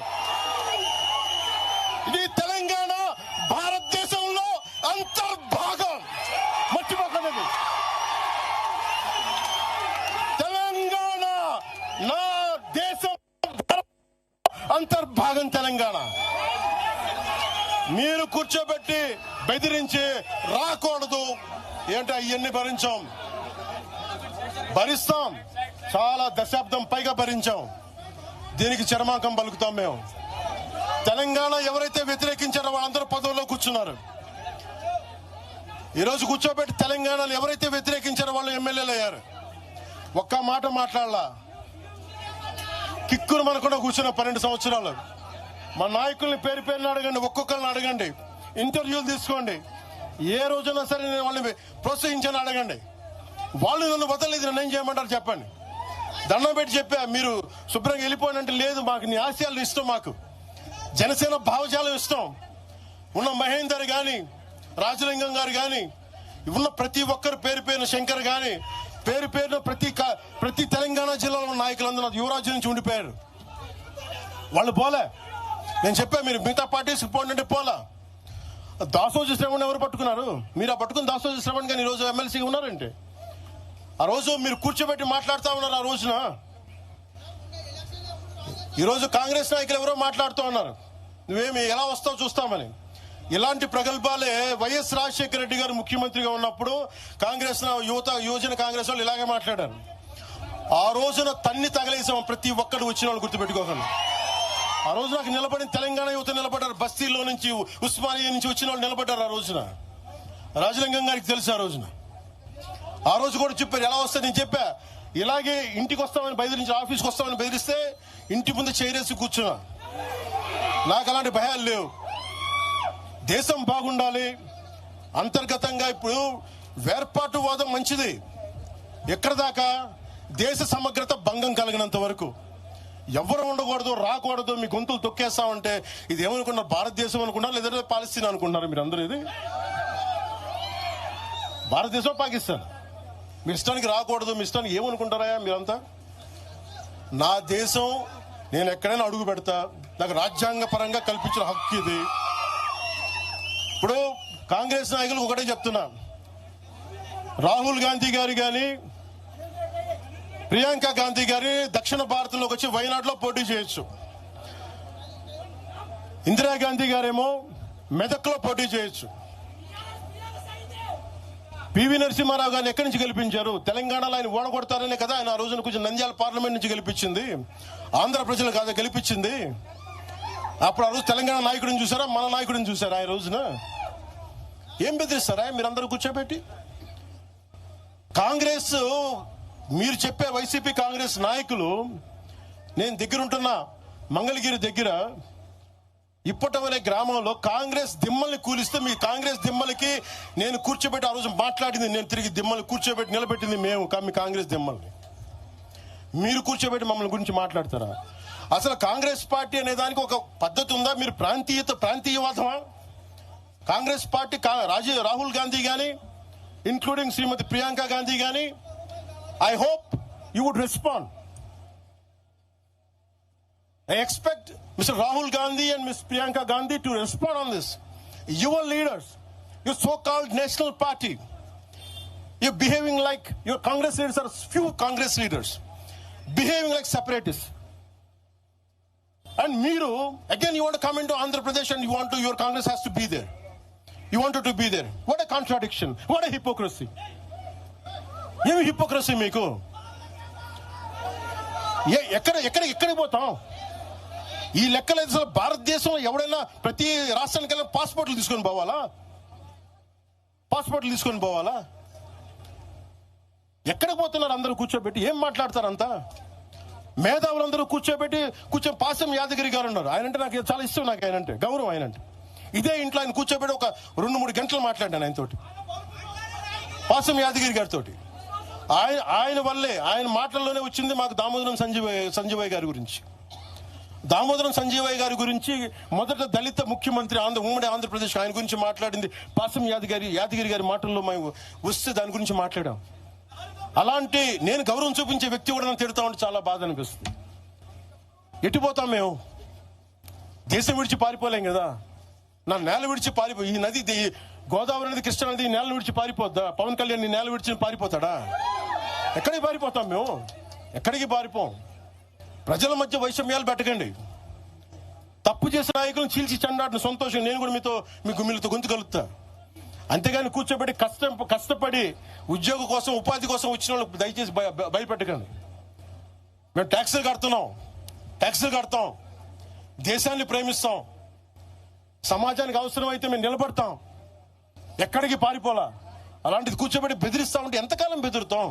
ఇది తెలంగాణ భారతదేశంలో అంతర్భాగం, మర్చిపోకండి. తెలంగాణ నా దేశం అంతర్భాగం. తెలంగాణ మీరు కూర్చోబెట్టి బెదిరించి రాకూడదు ఏంటంటే అవన్నీ భరిస్తాం. చాలా దశాబ్దం పైగా భరించాం. దీనికి చరమాంకం పలుకుతాం మేము. తెలంగాణ ఎవరైతే వ్యతిరేకించారో వాళ్ళందరూ పదవుల్లో కూర్చున్నారు. ఈరోజు కూర్చోబెట్టి తెలంగాణలో ఎవరైతే వ్యతిరేకించారో వాళ్ళు ఎమ్మెల్యేలు అయ్యారు. ఒక్క మాట మాట్లాడలా. కిక్కురు మనకుండా కూర్చున్న 12 సంవత్సరాలు. మా నాయకుల్ని పేరున అడగండి, ఒక్కొక్కరిని అడగండి, ఇంటర్వ్యూలు తీసుకోండి. ఏ రోజునా సరే నేను వాళ్ళని ప్రోత్సహించాను అడగండి. వాళ్ళు నన్ను వదలలేదు, నన్ను ఏం చేయమంటారు చెప్పండి. దండం పెట్టి చెప్పా, మీరు శుభ్రంగా వెళ్ళిపోయిన అంటే లేదు, మాకు నీ ఆశయాలు ఇష్టం, మాకు జనసేన భావజాలం ఇష్టం. ఉన్న మహేందర్ గాని, రాజలింగం గారు గాని, ఉన్న ప్రతి ఒక్కరు పేరున శంకర్ గాని, పేరున ప్రతి తెలంగాణ జిల్లాలో నాయకులందరూ యువరాజు నుంచి ఉండిపోయారు. వాళ్ళు పోలే. నేను చెప్పా, మీరు మిగతా పార్టీస్కి పోండి అంటే పోలా. దాసోజు శ్రవణ్ ఎవరు పట్టుకున్నారు? మీరు ఆ పట్టుకుని దాసోజు శ్రవణ్ గాని ఈరోజు ఎమ్మెల్సీగా ఉన్నారంటే, ఆ రోజు మీరు కూర్చోబెట్టి మాట్లాడుతూ ఉన్నారు. ఆ రోజున ఈరోజు కాంగ్రెస్ నాయకులు ఎవరో మాట్లాడుతూ ఉన్నారు, నువ్వేమి ఎలా వస్తావు చూస్తామని. ఇలాంటి ప్రగల్భాలే వైఎస్ రాజశేఖర రెడ్డి గారు ముఖ్యమంత్రిగా ఉన్నప్పుడు కాంగ్రెస్ యువజన కాంగ్రెస్ వాళ్ళు ఇలాగే మాట్లాడారు. ఆ రోజున తన్ని తగలేసాం ప్రతి ఒక్కరు వచ్చిన వాళ్ళు, గుర్తుపెట్టుకోకండి. ఆ రోజు నాకు నిలబడిన తెలంగాణ యువత నిలబడ్డారు. బస్తీలో నుంచి, ఉస్మానియా నుంచి వచ్చిన వాళ్ళు నిలబడ్డారు. ఆ రోజున రాజలింగం గారికి తెలుసు ఆ రోజు కూడా చెప్పారు ఎలా వస్తే నేను చెప్పా ఇలాగే ఇంటికి వస్తామని బెదిరించి ఆఫీస్కి వస్తామని బెదిరిస్తే ఇంటి ముందు చేరేసి కూర్చున్నా. నాకు అలాంటి భయాలు లేవు. దేశం బాగుండాలి. అంతర్గతంగా ఇప్పుడు వేర్పాటువాదం మంచిది. ఎక్కడ దాకా దేశ సమగ్రత భంగం కలిగినంత వరకు ఎవరు ఉండకూడదు, రాకూడదు, మీ గొంతులు తొక్కేస్తామంటే ఇది ఏమనుకున్నారు? భారతదేశం అనుకున్నారు లేదా పాలస్తీనా అనుకుంటున్నారు? మీరు అందరూ ఇది భారతదేశం పాకిస్తాన్. మీ ఇష్టానికి రాకూడదు, మీ ఇష్టానికి ఏమనుకుంటారా మీరంతా? నా దేశం, నేను ఎక్కడైనా అడుగు పెడతా. నాకు రాజ్యాంగ పరంగా కల్పించిన హక్కు ఇది. ఇప్పుడు కాంగ్రెస్ నాయకులకు ఒకటే చెప్తున్నా, రాహుల్ గాంధీ గారు కానీ ప్రియాంక గాంధీ గారి దక్షిణ భారతంలోకి వచ్చి వైనాడులో పోటీ చేయొచ్చు. ఇందిరాగాంధీ గారేమో మెదక్లో పోటీ చేయొచ్చు. పివి నరసింహారావు గారిని ఎక్కడి నుంచి గెలిపించారు? తెలంగాణలో ఆయన ఓడగొడతారనే కదా ఆయన ఆ రోజున కొంచెం నంద్యాల పార్లమెంట్ నుంచి గెలిపించింది. ఆంధ్ర ప్రజలు కాదా గెలిపించింది? అప్పుడు ఆ రోజు తెలంగాణ నాయకుడిని చూసారా, మన నాయకుడిని చూసారా? ఆ రోజున ఏం బెదిరిస్తారా మీరందరూ కూర్చోబెట్టి? కాంగ్రెస్, మీరు చెప్పే వైసీపీ కాంగ్రెస్ నాయకులు, నేను దగ్గరుంటున్న మంగళగిరి దగ్గర ఇప్పటం అనే గ్రామంలో కాంగ్రెస్ దిమ్మల్ని కూలిస్తే మీ కాంగ్రెస్ దిమ్మలకి నేను కూర్చోబెట్టి ఆ రోజు మాట్లాడింది, నేను తిరిగి దిమ్మల్ని కూర్చోబెట్టి నిలబెట్టింది మేము, మీ కాంగ్రెస్ దిమ్మల్ని. మీరు కూర్చోబెట్టి మమ్మల్ని గురించి మాట్లాడతారా? అసలు కాంగ్రెస్ పార్టీ అనే దానికి ఒక పద్ధతి ఉందా? మీరు ప్రాంతీయవాదమా? కాంగ్రెస్ పార్టీ రాహుల్ గాంధీ కానీ ఇంక్లూడింగ్ శ్రీమతి ప్రియాంక గాంధీ కానీ, I hope you would respond. I expect Mr. Rahul Gandhi and Ms. Priyanka Gandhi to respond on this. Your leaders, your so-called national party, you're behaving like your Congress leaders are few Congress leaders, behaving like separatists. And Meeru, again you want to come into Andhra Pradesh and your Congress has to be there. You wanted to be there. What a contradiction. What a hypocrisy. ఏమి hypocrisy మీకు? ఎక్కడికి పోతాం? ఈ లెక్కలు అసలు భారతదేశంలో ఎవడైనా ప్రతి రాష్ట్రానికి వెళ్ళిన పాస్పోర్ట్లు తీసుకొని పోవాలా? ఎక్కడికి పోతున్నారు అందరూ కూర్చోబెట్టి? ఏం మాట్లాడతారు అంతా? మేధావులందరూ కూర్చోబెట్టి పాసం యాదగిరి గారు ఉన్నారు. ఆయనంటే నాకు చాలా ఇష్టం, నాకు ఆయనంటే గౌరవం. ఆయనంటే ఇదే ఇంట్లో ఆయన కూర్చోబెట్టి ఒక 2-3 గంటలు మాట్లాడాను ఆయనతోటి, పాసం యాదగిరి గారితో. ఆయన వల్లే, ఆయన మాటల్లోనే వచ్చింది మాకు దామోదరం సంజీవయ్య గారి గురించి. దామోదరం సంజీవయ్య గారి గురించి మొదట దళిత ముఖ్యమంత్రి ఉమ్మడి ఆంధ్రప్రదేశ్, ఆయన గురించి మాట్లాడింది పాసం యాదగిరి గారి మాటల్లో మేము వస్తే దాని గురించి మాట్లాడాం. అలాంటి నేను గౌరవం చూపించే వ్యక్తి కూడా నన్ను తిడతా ఉంటే చాలా బాధ అనిపిస్తుంది. ఎట్టిపోతాం మేము? దేశం విడిచి పారిపోలేం కదా. నా నేల విడిచి ఈ నది, గోదావరి నది, కృష్ణా నది నేల విడిచి పారిపోద్దా? పవన్ కళ్యాణ్ నీ నేల విడిచి పారిపోతాడా? ఎక్కడికి పారిపోతాం మేము? ఎక్కడికి పారిపోం. ప్రజల మధ్య వైషమ్యాలు పెట్టకండి. తప్పు చేసిన నాయకులను చీల్చి చెండాడిన సంతోషం నేను కూడా మీ గుమ్మిలతో గొంతు కలుగుతా. అంతేగాని కూర్చోబెట్టి కష్టపడి ఉద్యోగం కోసం, ఉపాధి కోసం వచ్చిన వాళ్ళకి దయచేసి భయపెట్టకండి. మేము ట్యాక్సులు కడతాం, దేశాన్ని ప్రేమిస్తాం, సమాజానికి అవసరం అయితే మేము నిలబడతాం. ఎక్కడికి పారిపోలా. అలాంటిది కూర్చోబెట్టి బెదిరిస్తామంటే ఎంతకాలం బెదురుతాం?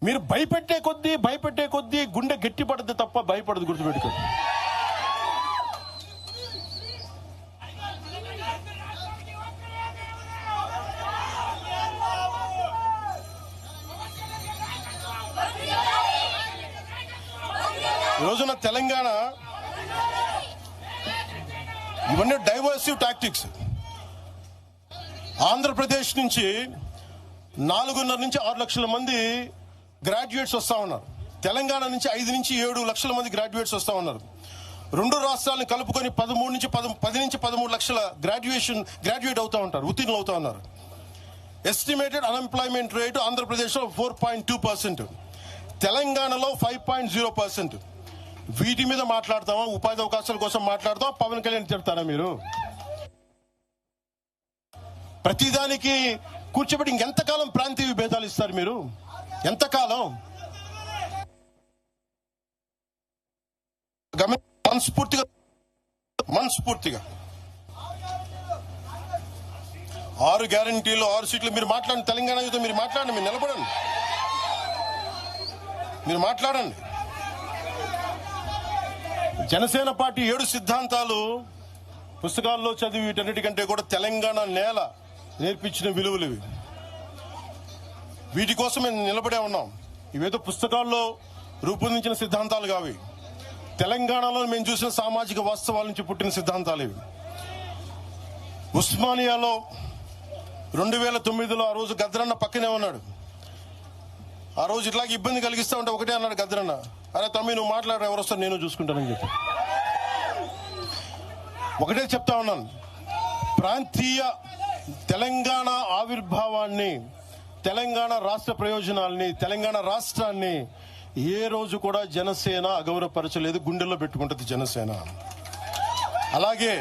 మీరు భయపెట్టే కొద్దీ గుండె గట్టి పడద్దు తప్ప భయపడదు, గుర్తుపెట్టుకోండి. ఈరోజున తెలంగాణ ఇవన్నీ డైవర్సివ్ టాక్టిక్స్. ఆంధ్రప్రదేశ్ నుంచి 4.5 నుంచి 6 లక్షల మంది గ్రాడ్యుయేట్స్ వస్తా ఉన్నారు. తెలంగాణ నుంచి 5 నుంచి 7 లక్షల మంది గ్రాడ్యుయేట్స్ వస్తా ఉన్నారు. 2 రాష్ట్రాలను కలుపుకొని 10 నుంచి 13 లక్షల గ్రాడ్యుయేట్ అవుతా ఉంటారు, ఉత్తీర్ణులు అవుతా ఉన్నారు. ఎస్టిమేటెడ్ అన్ఎంప్లాయ్మెంట్ రేటు ఆంధ్రప్రదేశ్లో 4.2%, తెలంగాణలో 5.0%. వీటి మీద మాట్లాడతామా? ఉపాధి అవకాశాల కోసం మాట్లాడతామా? పవన్ కళ్యాణ్ చెప్తారా మీరు? ప్రతిదానికి కూర్చోబెట్టి ఇంకెంతకాలం ప్రాంతీయ విభేదాలు ఇస్తారు మీరు? ఎంతకాలం? మనస్ఫూర్తిగా 6 గ్యారంటీలు 6 సీట్లు మీరు మాట్లాడండి. తెలంగాణ యుద్ధం మీరు మాట్లాడండి, మీరు నిలబడండి, మీరు మాట్లాడండి. జనసేన పార్టీ 7 సిద్ధాంతాలు పుస్తకాల్లో చదివి వీటన్నిటికంటే కూడా తెలంగాణ నేల నేర్పించిన విలువలు ఇవి. వీటి కోసం మేము నిలబడే ఉన్నాం. ఇవేదో పుస్తకాల్లో రూపొందించిన సిద్ధాంతాలు కావి. తెలంగాణలో మేము చూసిన సామాజిక వాస్తవాల నుంచి పుట్టిన సిద్ధాంతాలు ఇవి. ఉస్మానియాలో 2009లో ఆ రోజు గద్దరన్న పక్కనే ఉన్నాడు. ఆ రోజు ఇట్లాగే ఇబ్బంది కలిగిస్తా ఉంటే ఒకటే అన్నాడు గద్దరన్న, అరే తమ్మి నువ్వు మాట్లాడు, ఎవరు వస్తారు నేను చూసుకుంటానని చెప్పి. ఒకటే చెప్తా ఉన్నాను, ప్రాంతీయ తెలంగాణ ఆవిర్భావాన్ని, తెలంగాణ రాష్ట్ర ప్రయోజనాల్ని, తెలంగాణ రాష్ట్రాన్ని ఏ రోజు కూడా జనసేన అగౌరవపరచలేదు. గుండెల్లో పెట్టుకుంటుంది జనసేన. అలాగే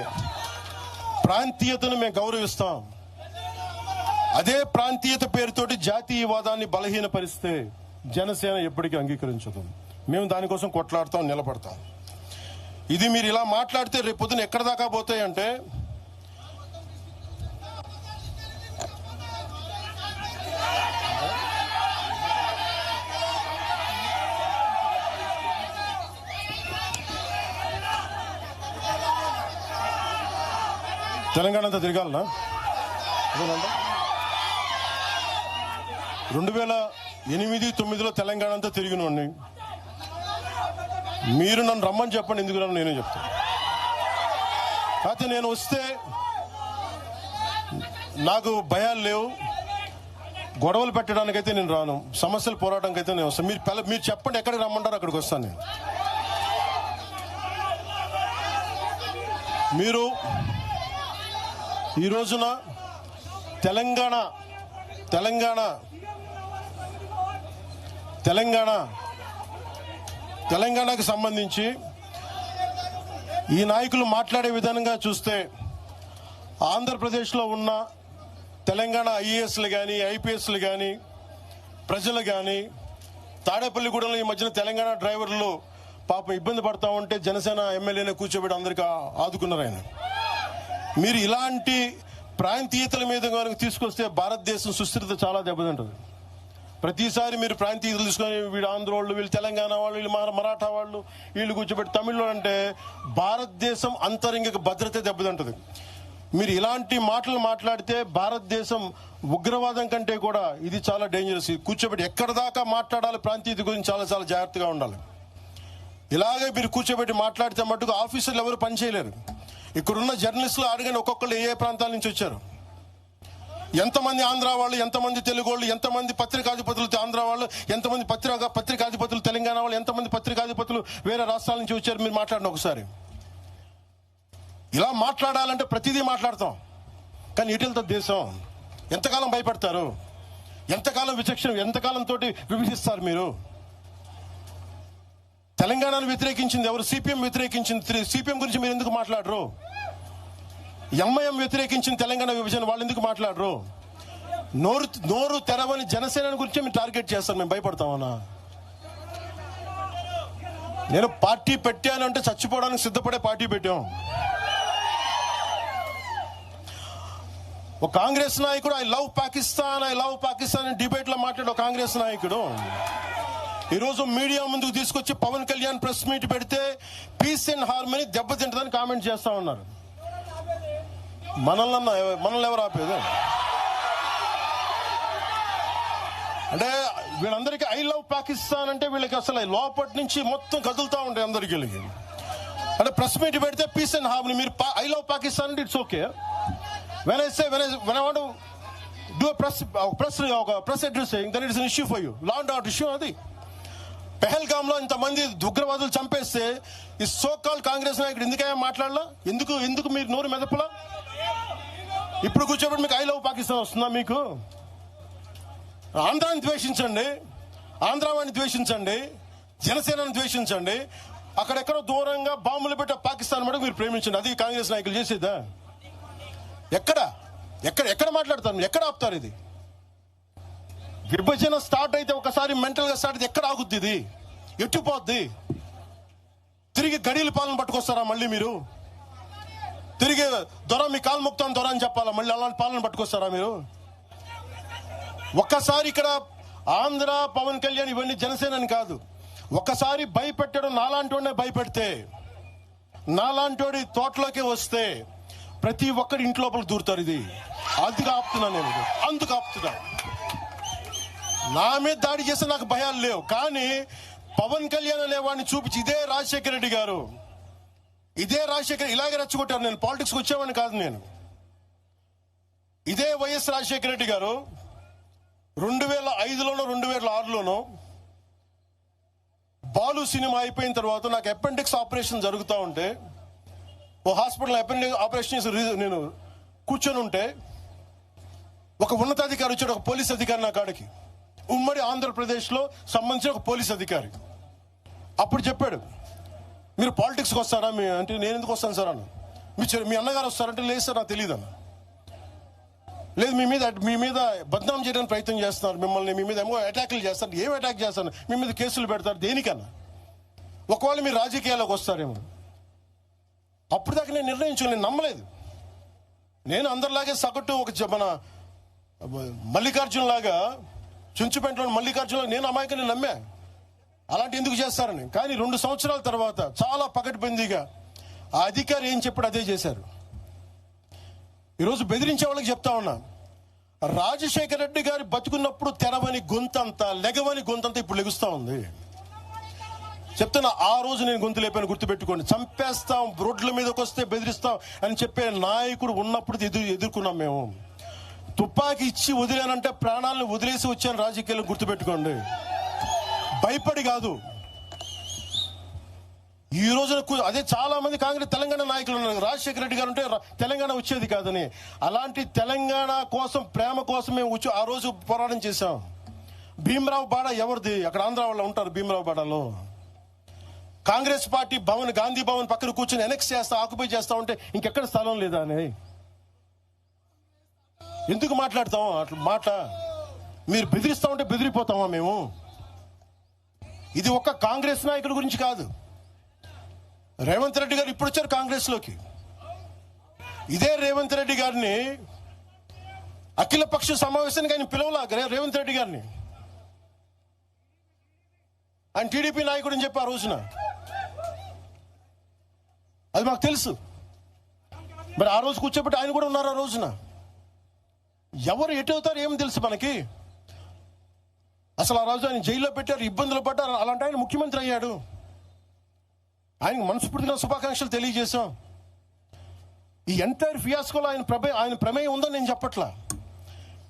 ప్రాంతీయతను మేము గౌరవిస్తాం. అదే ప్రాంతీయత పేరుతోటి జాతీయవాదాన్ని బలహీనపరిస్తే జనసేన ఎప్పటికీ అంగీకరించదు. మేము దానికోసం కొట్లాడతాం, నిలబడతాం. ఇది మీరు ఇలా మాట్లాడితే రేపు పొద్దున ఎక్కడ దాకా పోతాయంటే, తెలంగాణ అంతా తిరగాలనా? 2008-9లో తెలంగాణ అంతా తిరిగినోడిని. మీరు నన్ను రమ్మని చెప్పండి, ఎందుకు నన్ను నేనే చెప్తాను. అయితే నేను వస్తే నాకు భయాలు లేవు, గొడవలు పెట్టడానికైతే నేను రాను, సమస్యలు పోరాటానికి అయితే నేను వస్తాను. మీరు చెప్పండి ఎక్కడికి రమ్మంటారు అక్కడికి వస్తాను నేను. మీరు ఈ రోజున తెలంగాణకు సంబంధించి ఈ నాయకులు మాట్లాడే విధానంగా చూస్తే ఆంధ్రప్రదేశ్లో ఉన్న తెలంగాణ ఐఏఎస్లు కానీ ఐపీఎస్లు కానీ ప్రజలు కానీ తాడేపల్లిగూడెంలో ఈ మధ్యన తెలంగాణ డ్రైవర్లు పాపం ఇబ్బంది పడతా ఉంటే జనసేన ఎమ్మెల్యేనే కూర్చోబెట్టి అందరికీ ఆదుకున్నారు ఆయన. మీరు ఇలాంటి ప్రాంతీయతల మీద కనుక తీసుకొస్తే భారతదేశం సుస్థిరత చాలా దెబ్బతింటుంది. ప్రతిసారి మీరు ప్రాంతీయతలు తీసుకొని వీళ్ళు ఆంధ్ర వాళ్ళు, వీళ్ళు తెలంగాణ వాళ్ళు, వీళ్ళు మరాఠా వాళ్ళు, వీళ్ళు కూర్చోబెట్టి తమిళలో అంటే భారతదేశం అంతరంగిక భద్రత దెబ్బతింటుంది. మీరు ఇలాంటి మాటలు మాట్లాడితే భారతదేశం ఉగ్రవాదం కంటే కూడా ఇది చాలా డేంజరస్. కూర్చోబెట్టి ఎక్కడ దాకా మాట్లాడాలి ప్రాంతీయత గురించి చాలా చాలా జాగ్రత్తగా ఉండాలి. ఇలాగే మీరు కూర్చోబెట్టి మాట్లాడితే మటుకు ఆఫీసర్లు ఎవరు పనిచేయలేరు. ఇక్కడున్న జర్నలిస్టులు అడగని ఒక్కొక్కళ్ళు ఏ ప్రాంతాల నుంచి వచ్చారు, ఎంతమంది ఆంధ్ర వాళ్ళు, ఎంతమంది తెలుగు వాళ్ళు, ఎంతమంది పత్రికాధిపతులు ఆంధ్ర వాళ్ళు, ఎంతమంది పత్రికాధిపతులు తెలంగాణ వాళ్ళు, ఎంతమంది పత్రికాధిపతులు వేరే రాష్ట్రాల నుంచి వచ్చారు. మీరు మాట్లాడిన ఒకసారి ఇలా మాట్లాడాలంటే ప్రతిదీ మాట్లాడతాం, కానీ ఇటీవల దేశం ఎంతకాలం భయపడతారు, ఎంతకాలం విచక్షణ, ఎంతకాలంతో విభజిస్తారు మీరు. తెలంగాణను వ్యతిరేకించింది ఎవరు? సిపిఎం వ్యతిరేకించింది. సిపిఎం గురించి మీరు ఎందుకు మాట్లాడరు? ఎంఐఎం వ్యతిరేకించిన తెలంగాణ విభజన, వాళ్ళు ఎందుకు మాట్లాడరు? నోరు తెరవని జనసేన గురించి మీరు టార్గెట్ చేస్తారు. మేము భయపడతామన్నా? నేను పార్టీ పెట్టానంటే చచ్చిపోవడానికి సిద్ధపడే పార్టీ పెట్టాం. ఒక కాంగ్రెస్ నాయకుడు ఐ లవ్ పాకిస్తాన్ డిబేట్ లో మాట్లాడే ఒక కాంగ్రెస్ నాయకుడు ఈరోజు మీడియా ముందుకు తీసుకొచ్చి పవన్ కళ్యాణ్ ప్రెస్ మీట్ పెడితే పీస్ అండ్ హార్మనీ దెబ్బతింటుందని కామెంట్ చేస్తా ఉన్నారు. మనల్ని ఎవరు ఆపేది? అంటే వీళ్ళందరికీ ఐ లవ్ పాకిస్తాన్ అంటే వీళ్ళకి అసలు లోపటి నుంచి మొత్తం కదులుతూ ఉంటాయి అందరికి. అంటే ప్రెస్ మీట్ పెడితే పీస్ అండ్ హార్మనీ, మీరు ఐ లవ్ పాకిస్తాన్ అంటే it's okay. when I want to do a press address saying that it is an issue for you, law and order issue. అది పెహల్గామ్ లో ఇంతమంది ఉగ్రవాదులు చంపేస్తే ఈ సోకాల్ కాంగ్రెస్ నాయకుడు ఎందుకయ్యా మాట్లాడలా? ఎందుకు మీరు నోరు మెదపలా? ఇప్పుడు కూర్చోబెట్టి మీకు ఐ లవ్ పాకిస్తాన్ వస్తుందా? మీకు ఆంధ్రాని ద్వేషించండి, ఆంధ్రావాణి ద్వేషించండి, జనసేనని ద్వేషించండి, అక్కడెక్కడో దూరంగా బాంబులు పెట్టే పాకిస్తాన్ మటుకు మీరు ప్రేమించండి. అది కాంగ్రెస్ నాయకులు చేసేదా? ఎక్కడ మాట్లాడతారు? ఎక్కడ ఆపుతారు? ఇది విభజన స్టార్ట్ అయితే ఒకసారి మెంటల్ గా స్టార్ట్ అయితే ఎక్కడ ఆగుద్ది? ఇది ఎట్టుపోద్ది? తిరిగి గడియల పాలన పట్టుకొస్తారా మళ్ళీ మీరు? తిరిగి దొర మీ కాలు మొక్తాను దొర అని చెప్పాలా? మళ్ళీ అలాంటి పాలన పట్టుకొస్తారా మీరు? ఒక్కసారి ఇక్కడ ఆంధ్ర పవన్ కళ్యాణ్ ఇవన్నీ జనసేనని కాదు, ఒక్కసారి భయపెట్టడం నాలాంటి భయపెడితే, నాలాంటి తోటలోకి వస్తే ప్రతి ఒక్కరి ఇంటి లోపల దూరుతారు. ఇది అందుకు ఆపుతున్నా నేను, అందుకు ఆపుతున్నా. నా మీద దాడి చేస్తే నాకు భయాలు లేవు, కానీ పవన్ కళ్యాణ్ అనేవాడిని చూపించి ఇదే రాజశేఖర రెడ్డి గారు, ఇదే రాజశేఖర్ ఇలాగే రెచ్చగొట్టారు. నేను పాలిటిక్స్కి వచ్చేవాడిని కాదు, నేను ఇదే వైఎస్ రాజశేఖర రెడ్డి గారు 2005లోనో 2006లోనో బాలు సినిమా అయిపోయిన తర్వాత నాకు అపెండిక్స్ ఆపరేషన్ జరుగుతూ ఉంటే ఓ హాస్పిటల్ అపెండిక్స్ ఆపరేషన్ నేను కూర్చొని ఉంటే ఒక ఉన్నతాధికారి వచ్చాడు, ఒక పోలీస్ అధికారి నా కాడికి, ఉమ్మడి ఆంధ్రప్రదేశ్లో సంబంధించిన ఒక పోలీస్ అధికారి. అప్పుడు చెప్పాడు, మీరు పాలిటిక్స్కి వస్తారా? అంటే నేను ఎందుకు వస్తాను సార్ అన్న. మీ అన్నగారు వస్తారంటే లేదు సార్ నాకు తెలియదు అన్న. లేదు, మీ మీద బద్నాం చేయడానికి ప్రయత్నం చేస్తున్నారు, మిమ్మల్ని మీ మీద ఏమో అటాక్లు చేస్తారు. ఏం అటాక్ చేస్తారు? మీ మీద కేసులు పెడతారు, దేనికన్నా? ఒకవేళ మీరు రాజకీయాల్లోకి వస్తారేమో. అప్పుడు దాకా నేను నిర్ణయించుకుని నేను నమ్మలేదు. నేను అందరిలాగే సగటు ఒక మన మల్లికార్జున్ లాగా, చుంచుపేటలో మల్లికార్జున నేను అమాయకుని నమ్మా అలాంటి ఎందుకు చేస్తారని. కానీ 2 సంవత్సరాల తర్వాత చాలా పకడ్బందీగా ఆ అధికారి ఏం చెప్పాడు అదే చేశారు. ఈరోజు బెదిరించే వాళ్ళకి చెప్తా ఉన్నా, రాజశేఖర రెడ్డి గారి బతుకున్నప్పుడు తెరవని గొంతంతా, లెగవని గొంతంతా ఇప్పుడు లెగుస్తా ఉంది. చెప్తున్నా, ఆ రోజు నేను గొంతు లేపాను, గుర్తుపెట్టుకోండి. చంపేస్తాం, రోడ్ల మీదకి వస్తే బెదిరిస్తాం అని చెప్పే నాయకుడు ఉన్నప్పుడు ఎదుర్కొన్నాం మేము. తుపాకీ ఇచ్చి వదిలేనంటే ప్రాణాలను వదిలేసి వచ్చాను రాజకీయాలు, గుర్తుపెట్టుకోండి. భయపడి కాదు. ఈ రోజున అదే చాలా మంది కాంగ్రెస్ తెలంగాణ నాయకులు ఉన్నారు, రాజశేఖర రెడ్డి గారు ఉంటే తెలంగాణ వచ్చేది కాదని. అలాంటి తెలంగాణ కోసం, ప్రేమ కోసం మేము ఆ రోజు పోరాటం చేశాం. భీమరావు బాడ ఎవరిది? అక్కడ ఆంధ్ర వాళ్ళు ఉంటారు భీమరావు బాడలో. కాంగ్రెస్ పార్టీ భవన్, గాంధీ భవన్ పక్కన కూర్చొని ఎనెక్స్ చేస్తా, ఆక్యుపై చేస్తా ఉంటే ఇంకెక్కడ స్థలం లేదా అని ఎందుకు మాట్లాడతాం అట్లా మాట? మీరు బెదిరిస్తా ఉంటే బెదిరిపోతామా మేము? ఇది ఒక్క కాంగ్రెస్ నాయకుడి గురించి కాదు. రేవంత్ రెడ్డి గారు ఇప్పుడు వచ్చారు కాంగ్రెస్ లోకి. ఇదే రేవంత్ రెడ్డి గారిని అఖిలపక్ష సమావేశానికి ఆయన పిలవలా. రేవంత్ రెడ్డి గారిని ఆయన టీడీపీ నాయకుడు అని చెప్పి ఆ రోజున, అది మాకు తెలుసు. మరి ఆ రోజు కూర్చోబెట్టి ఆయన కూడా ఉన్నారు ఆ రోజున. ఎవరు ఎటు అవుతారు ఏమి తెలుసు మనకి? అసలు ఆ రోజు ఆయన జైల్లో పెట్టారు, ఇబ్బందులు పడ్డారు. అలాంటి ఆయన ముఖ్యమంత్రి అయ్యాడు. ఆయనకు మనస్ఫూర్తిగా శుభాకాంక్షలు తెలియజేశాం. ఈ ఎంటైర్ ఫియాస్కోలో ఆయన ప్రమేయం ఉందని నేను చెప్పట్లా,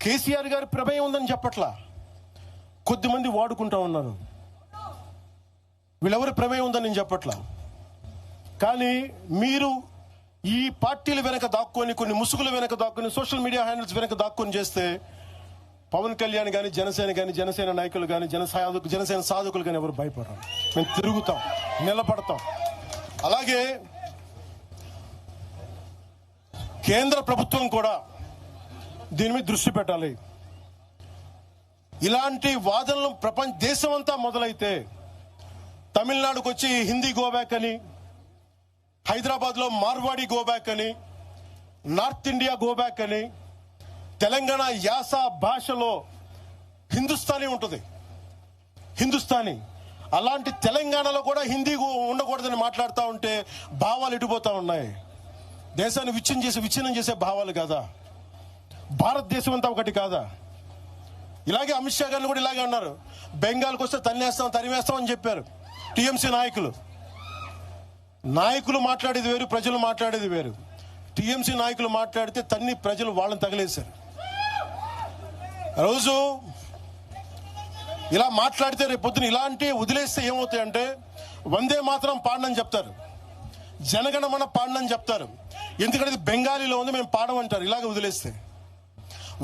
కేసీఆర్ గారి ప్రమేయం ఉందని చెప్పట్లా. కొద్దిమంది వాడుకుంటా ఉన్నారు, వీళ్ళెవరి ప్రమేయం ఉందని నేను చెప్పట్లా. కానీ మీరు ఈ పార్టీల వెనక దాక్కొని, కొన్ని ముసుగుల వెనక దాక్కొని, సోషల్ మీడియా హ్యాండిల్స్ వెనక దాక్కొని చేస్తే పవన్ కళ్యాణ్ కానీ, జనసేన నాయకులు కానీ, జనసేన సాధకులు కానీ ఎవరు భయపడరు. మేము తిరుగుతాం, నిలబడతాం. అలాగే కేంద్ర ప్రభుత్వం కూడా దీని మీద దృష్టి పెట్టాలి. ఇలాంటి వాదనలు దేశమంతా మొదలైతే, తమిళనాడుకు వచ్చి హిందీ గోబ్యాక్ అని, హైదరాబాద్ లో మార్వాడి గోబ్యాక్ అని, నార్త్ ఇండియా గోబ్యాక్ అని, తెలంగాణ యాస భాషలో హిందుస్థానీ ఉంటుంది, హిందుస్థానీ. అలాంటి తెలంగాణలో కూడా హిందీ ఉండకూడదని మాట్లాడుతూ ఉంటే భావాలు ఎటుపోతా ఉన్నాయి. దేశాన్ని విచ్ఛిన్నం చేసే భావాలు కాదా? భారతదేశం అంతా ఒకటి కాదా? ఇలాగే అమిత్ షా గారిని కూడా ఇలాగే అన్నారు, బెంగాల్కి వస్తే తరిమేస్తాం అని చెప్పారు టీఎంసీ నాయకులు మాట్లాడేది వేరు, ప్రజలు మాట్లాడేది వేరు. టీఎంసీ నాయకులు మాట్లాడితే ప్రజలు వాళ్ళని తగిలేశారు. రోజు ఇలా మాట్లాడితే రేపు పొద్దున ఇలాంటి వదిలేస్తే ఏమవుతాయంటే, వందే మాత్రం పాడనని చెప్తారు, జనగణమన పాడనని చెప్తారు. ఎందుకంటే ఇది బెంగాలీలో ఉంది, మేము పాడమంటారు. ఇలాగే వదిలేస్తే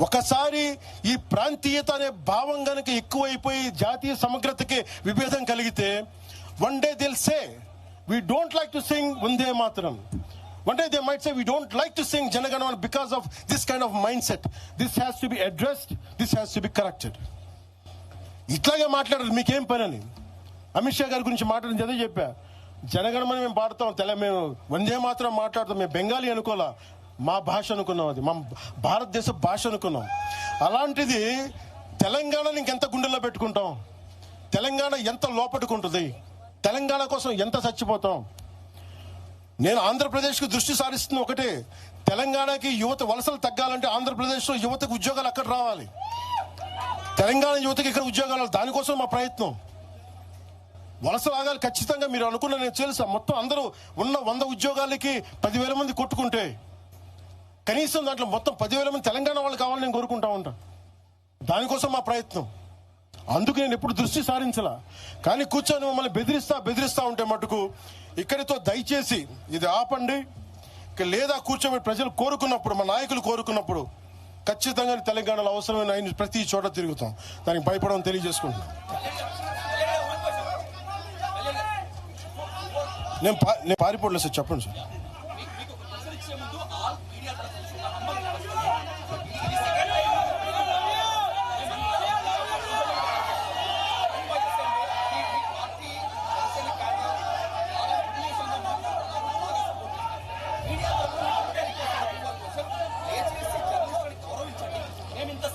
ఒకసారి ఈ ప్రాంతీయత అనే భావం కనుక ఎక్కువైపోయి జాతీయ సమగ్రతకి విభేదం కలిగితే, వన్ డే దిల్ సే we don't like to sing Vande Mataram. One day they might say we don't like to sing Janaganamana because of this kind of mindset. This has to be addressed. This has to be corrected. ఇట్లాగే మాట్లాడారు, మీకేం పని అని. అమిత్ షా గారి గురించి మాట్లాడింది అదే చెప్పా. జనగణమని మేము పాడతాం, మేము వందే మాత్రం మాట్లాడతాం. మేము బెంగాలీ అనుకోలే, మా భాష అనుకున్నాం, అది మా భారతదేశ భాష అనుకున్నాం. అలాంటిది తెలంగాణని ఇంకెంత గుండెల్లో పెట్టుకుంటాం, తెలంగాణ ఎంత లోపట్టుకుంటుంది, తెలంగాణ కోసం ఎంత చచ్చిపోతాం. నేను ఆంధ్రప్రదేశ్కి దృష్టి సారిస్తుంది ఒకటే, తెలంగాణకి యువత వలసలు తగ్గాలంటే ఆంధ్రప్రదేశ్లో యువతకు ఉద్యోగాలు అక్కడ రావాలి, తెలంగాణ యువతకి ఇక్కడ ఉద్యోగాలు, దానికోసం మా ప్రయత్నం. వలసలు ఆగాలి ఖచ్చితంగా. మీరు అనుకున్న నేను తెలుసా, మొత్తం అందరూ ఉన్న 100 ఉద్యోగాలకి 10,000 మంది కొట్టుకుంటే కనీసం దాంట్లో మొత్తం 10,000 మంది తెలంగాణ వాళ్ళు కావాలని నేను కోరుకుంటా ఉంటా. దానికోసం మా ప్రయత్నం. అందుకు నేను ఎప్పుడు దృష్టి సారించలా. కానీ కూర్చొని మమ్మల్ని బెదిరిస్తా ఉంటే మటుకు ఇక్కడితో దయచేసి ఇది ఆపండి. లేదా కూర్చోబెట్టి ప్రజలు కోరుకున్నప్పుడు, మా నాయకులు కోరుకున్నప్పుడు ఖచ్చితంగా తెలంగాణలో అవసరమైన ఆయన ప్రతి చోట తిరుగుతాం. దానికి భయపడమని తెలియజేసుకుంటున్నాం. నేను పారిపోవట్లేదు సార్, చెప్పండి సార్.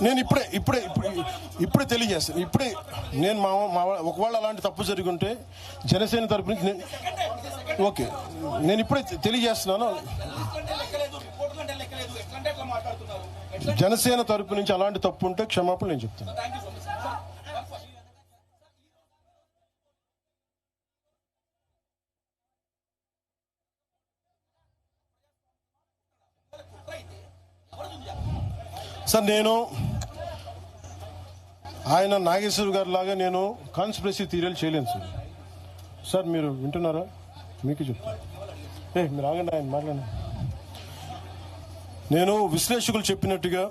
నేను ఇప్పుడే తెలియజేస్తాను. నేను ఒకవేళ అలాంటి తప్పు జరిగి ఉంటే జనసేన తరపు నుంచి ఓకే, నేను ఇప్పుడే తెలియజేస్తున్నాను. జనసేన తరపు నుంచి అలాంటి తప్పు ఉంటే క్షమాపణ నేను చెప్తాను. సార్, నేను ఆయన నాగేశ్వర్ గారి లాగా నేను కాన్స్పిరసీ థియరీలు చేయలేను సార్. సార్ మీరు వింటున్నారా? మీకు చెప్తాను. మీరు ఆగండి, ఆయన మాట్లాడండి. నేను విశ్లేషకులు చెప్పినట్టుగా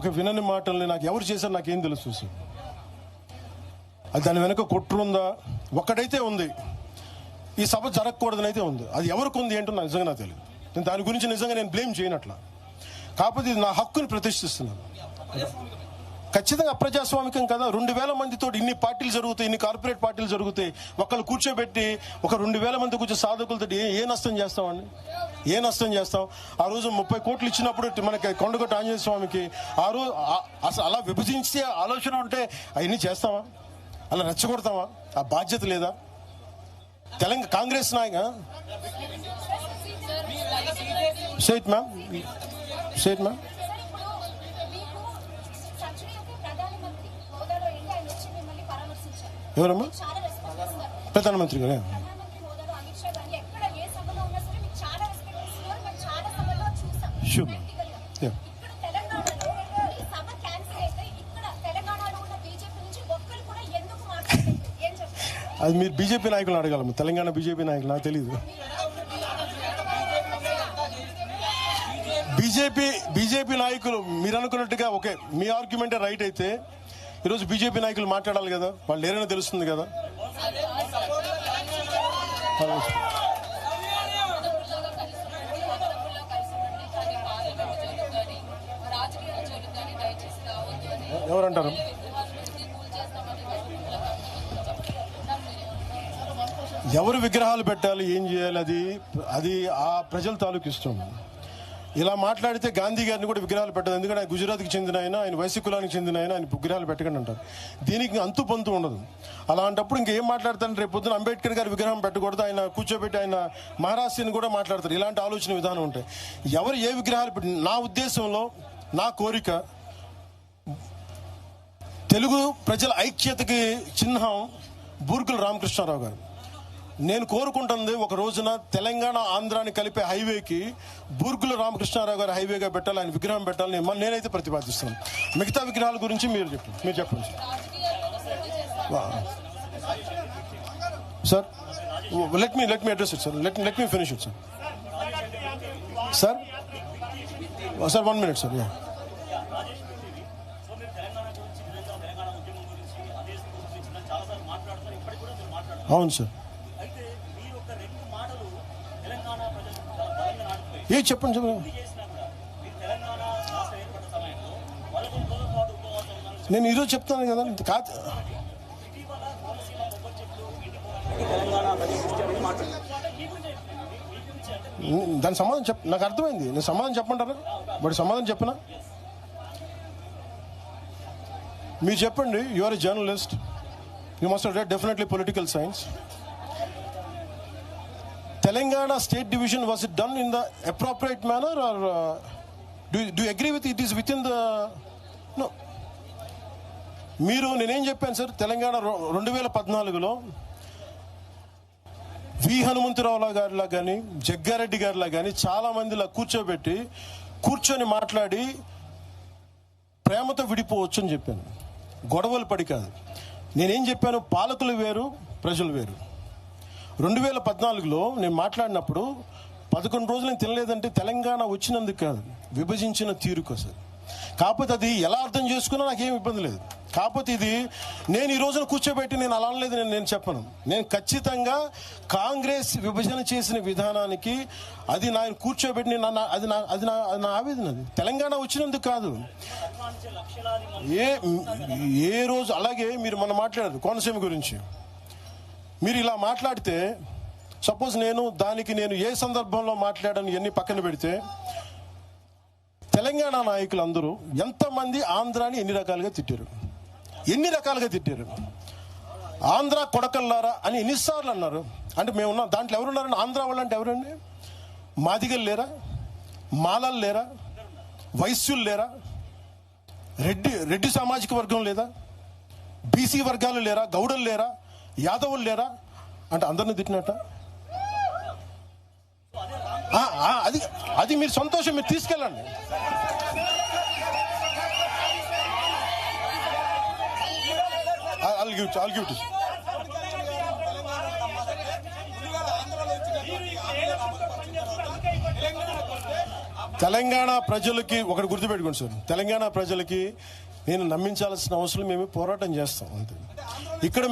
ఒక వినని మాటల్ని నాకు ఎవరు చేశారు నాకేం తెలుసు సార్. అది దాని వెనక కుట్రుందా? ఒక్కడైతే ఉంది, ఈ సభ జరగకూడదని అయితే ఉంది. అది ఎవరికి ఉంది ఏంటో నాకు నిజంగా నాకు తెలియదు. నేను దాని గురించి నిజంగా నేను బ్లేమ్ చేయనట్లా. కాకపోతే ఇది నా హక్కుని ప్రతిష్ఠిస్తున్నాను. ఖచ్చితంగా అప్రజాస్వామికం కదా. 2,000 మందితో ఇన్ని పార్టీలు జరుగుతాయి, ఇన్ని కార్పొరేట్ పార్టీలు జరుగుతాయి. ఒకళ్ళు కూర్చోబెట్టి ఒక 2,000 మంది కూర్చో సాధకులతో ఏ నష్టం చేస్తామండి? ఏ నష్టం చేస్తాం? ఆ రోజు 30 కోట్లు ఇచ్చినప్పుడు మనకి కొండగొట్ట ఆంజనేయ స్వామికి ఆ రోజు అసలు అలా విభజించే ఆలోచన ఉంటే అవన్నీ చేస్తామా? అలా రెచ్చగొడతామా? ఆ బాధ్యత లేదా? తెలంగాణ కాంగ్రెస్ నాయక సేట్ మ్యామ్ ఎవరమ్మా? ప్రధానమంత్రి గారు అది మీరు బీజేపీ నాయకులు అడగాలమ్మా. తెలంగాణ బీజేపీ నాయకులు నాకు తెలియదు. బీజేపీ నాయకులు మీరు అనుకున్నట్టుగా ఓకే, మీ ఆర్గ్యుమెంటే రైట్ అయితే ఈరోజు బీజేపీ నాయకులు మాట్లాడాలి కదా, వాళ్ళు లేరని తెలుస్తుంది కదా. ఎవరంటారు? ఎవరు విగ్రహాలు పెట్టాలి, ఏం చేయాలి, అది ఆ ప్రజల తాలూకు ఇష్టం. ఇలా మాట్లాడితే గాంధీ గారిని కూడా విగ్రహాలు పెట్టదు. ఎందుకంటే ఆయన గుజరాత్కి చెందిన ఆయన వైశ్య కులానికి చెందిన ఆయన విగ్రహాలు పెట్టకండి అంటారు. దీనికి అంతు పొంతు ఉండదు. అలాంటప్పుడు ఇంకేం మాట్లాడతాను? రేపు పొద్దున అంబేద్కర్ గారి విగ్రహం పెట్టకూడదు, ఆయన కూర్చోబెట్టి ఆయన మహారాష్ట్రని కూడా మాట్లాడతారు. ఇలాంటి ఆలోచన విధానం ఉంటాయి. ఎవరు ఏ విగ్రహాలు పెట్టి, నా ఉద్దేశంలో నా కోరిక తెలుగు ప్రజల ఐక్యతకి చిహ్నం బూర్గుల రామకృష్ణారావు గారు. నేను కోరుకుంటుంది ఒక రోజున తెలంగాణ ఆంధ్రాని కలిపే హైవేకి బూర్గుల రామకృష్ణారావు గారు హైవేగా పెట్టాలి, ఆయన విగ్రహం పెట్టాలని నేనైతే ప్రతిపాదిస్తాను. మిగతా విగ్రహాల గురించి మీరు చెప్పండి sir. Let me address it sir. Let me finish it sir. 1 minute sir. అవును సార్. చెప్పండి. నేను ఈరోజు చెప్తాను కదా కాదు. దాని సమాధానం నాకు అర్థమైంది. నేను సమాధానం చెప్పమంటారా? బట్ సమాధానం చెప్పనా? మీరు చెప్పండి. You are a journalist, you must have read definitely political science. Telangana state division, was it done in the appropriate manner, or do you agree with it is within the no? మీరు నేనేం చెప్పాను sir, Telangana 2014లో వి హనుమంతరావు గారిలా కానీ జగ్గారెడ్డి గారిలా కానీ చాలా మందిలా కూర్చొని మాట్లాడి ప్రేమతో విడిపోవచ్చు అని చెప్పాను. గొడవలు పడి కాదు. నేనేం చెప్పాను, పాలకులు వేరు, ప్రజలు వేరు. 2014లో నేను మాట్లాడినప్పుడు 11 రోజులు నేను తినలేదంటే తెలంగాణ వచ్చినందుకు కాదు, విభజించిన తీరు కోసం. కాకపోతే అది ఎలా అర్థం చేసుకున్నా నాకేం ఇబ్బంది లేదు. కాకపోతే ఇది నేను ఈ రోజున కూర్చోబెట్టి నేను అలా అనలేదు, నేను చెప్పను. నేను ఖచ్చితంగా కాంగ్రెస్ విభజన చేసిన విధానానికి అది నా కూర్చోబెట్టి అది నా ఆవేదన. అది తెలంగాణ వచ్చినందుకు కాదు. ఏ రోజు అలాగే మీరు మనం మాట్లాడారు కోనసీమ గురించి. మీరు ఇలా మాట్లాడితే సపోజ్ నేను ఏ సందర్భంలో మాట్లాడాను ఇవన్నీ పక్కన పెడితే, తెలంగాణ నాయకులు అందరూ ఎంతమంది ఆంధ్రాని ఎన్ని రకాలుగా తిట్టారు. ఆంధ్ర కొడకల్లారా అని ఎన్నిసార్లు అన్నారు. అంటే మేము ఉన్నాం దాంట్లో. ఎవరున్నారండి ఆంధ్ర వాళ్ళు? అంటే ఎవరండి? మాదిగలు లేరా? మాలలు లేరా? వైశ్యులు లేరా? రెడ్డి సామాజిక వర్గం లేదా? బీసీ వర్గాలు లేరా? గౌడలు లేరా? యాదవులు లేరా? అంటే అందరిని తిట్టినట్ట. అది మీరు సంతోషం, మీరు తీసుకెళ్ళండి. I'll give it. తెలంగాణ ప్రజలకి ఒకటి గుర్తుపెట్టుకోండి సార్, తెలంగాణ ప్రజలకి నేను నమ్మించాల్సిన అవసరం మేము పోరాటం చేస్తాం అంతే. ఇక్కడ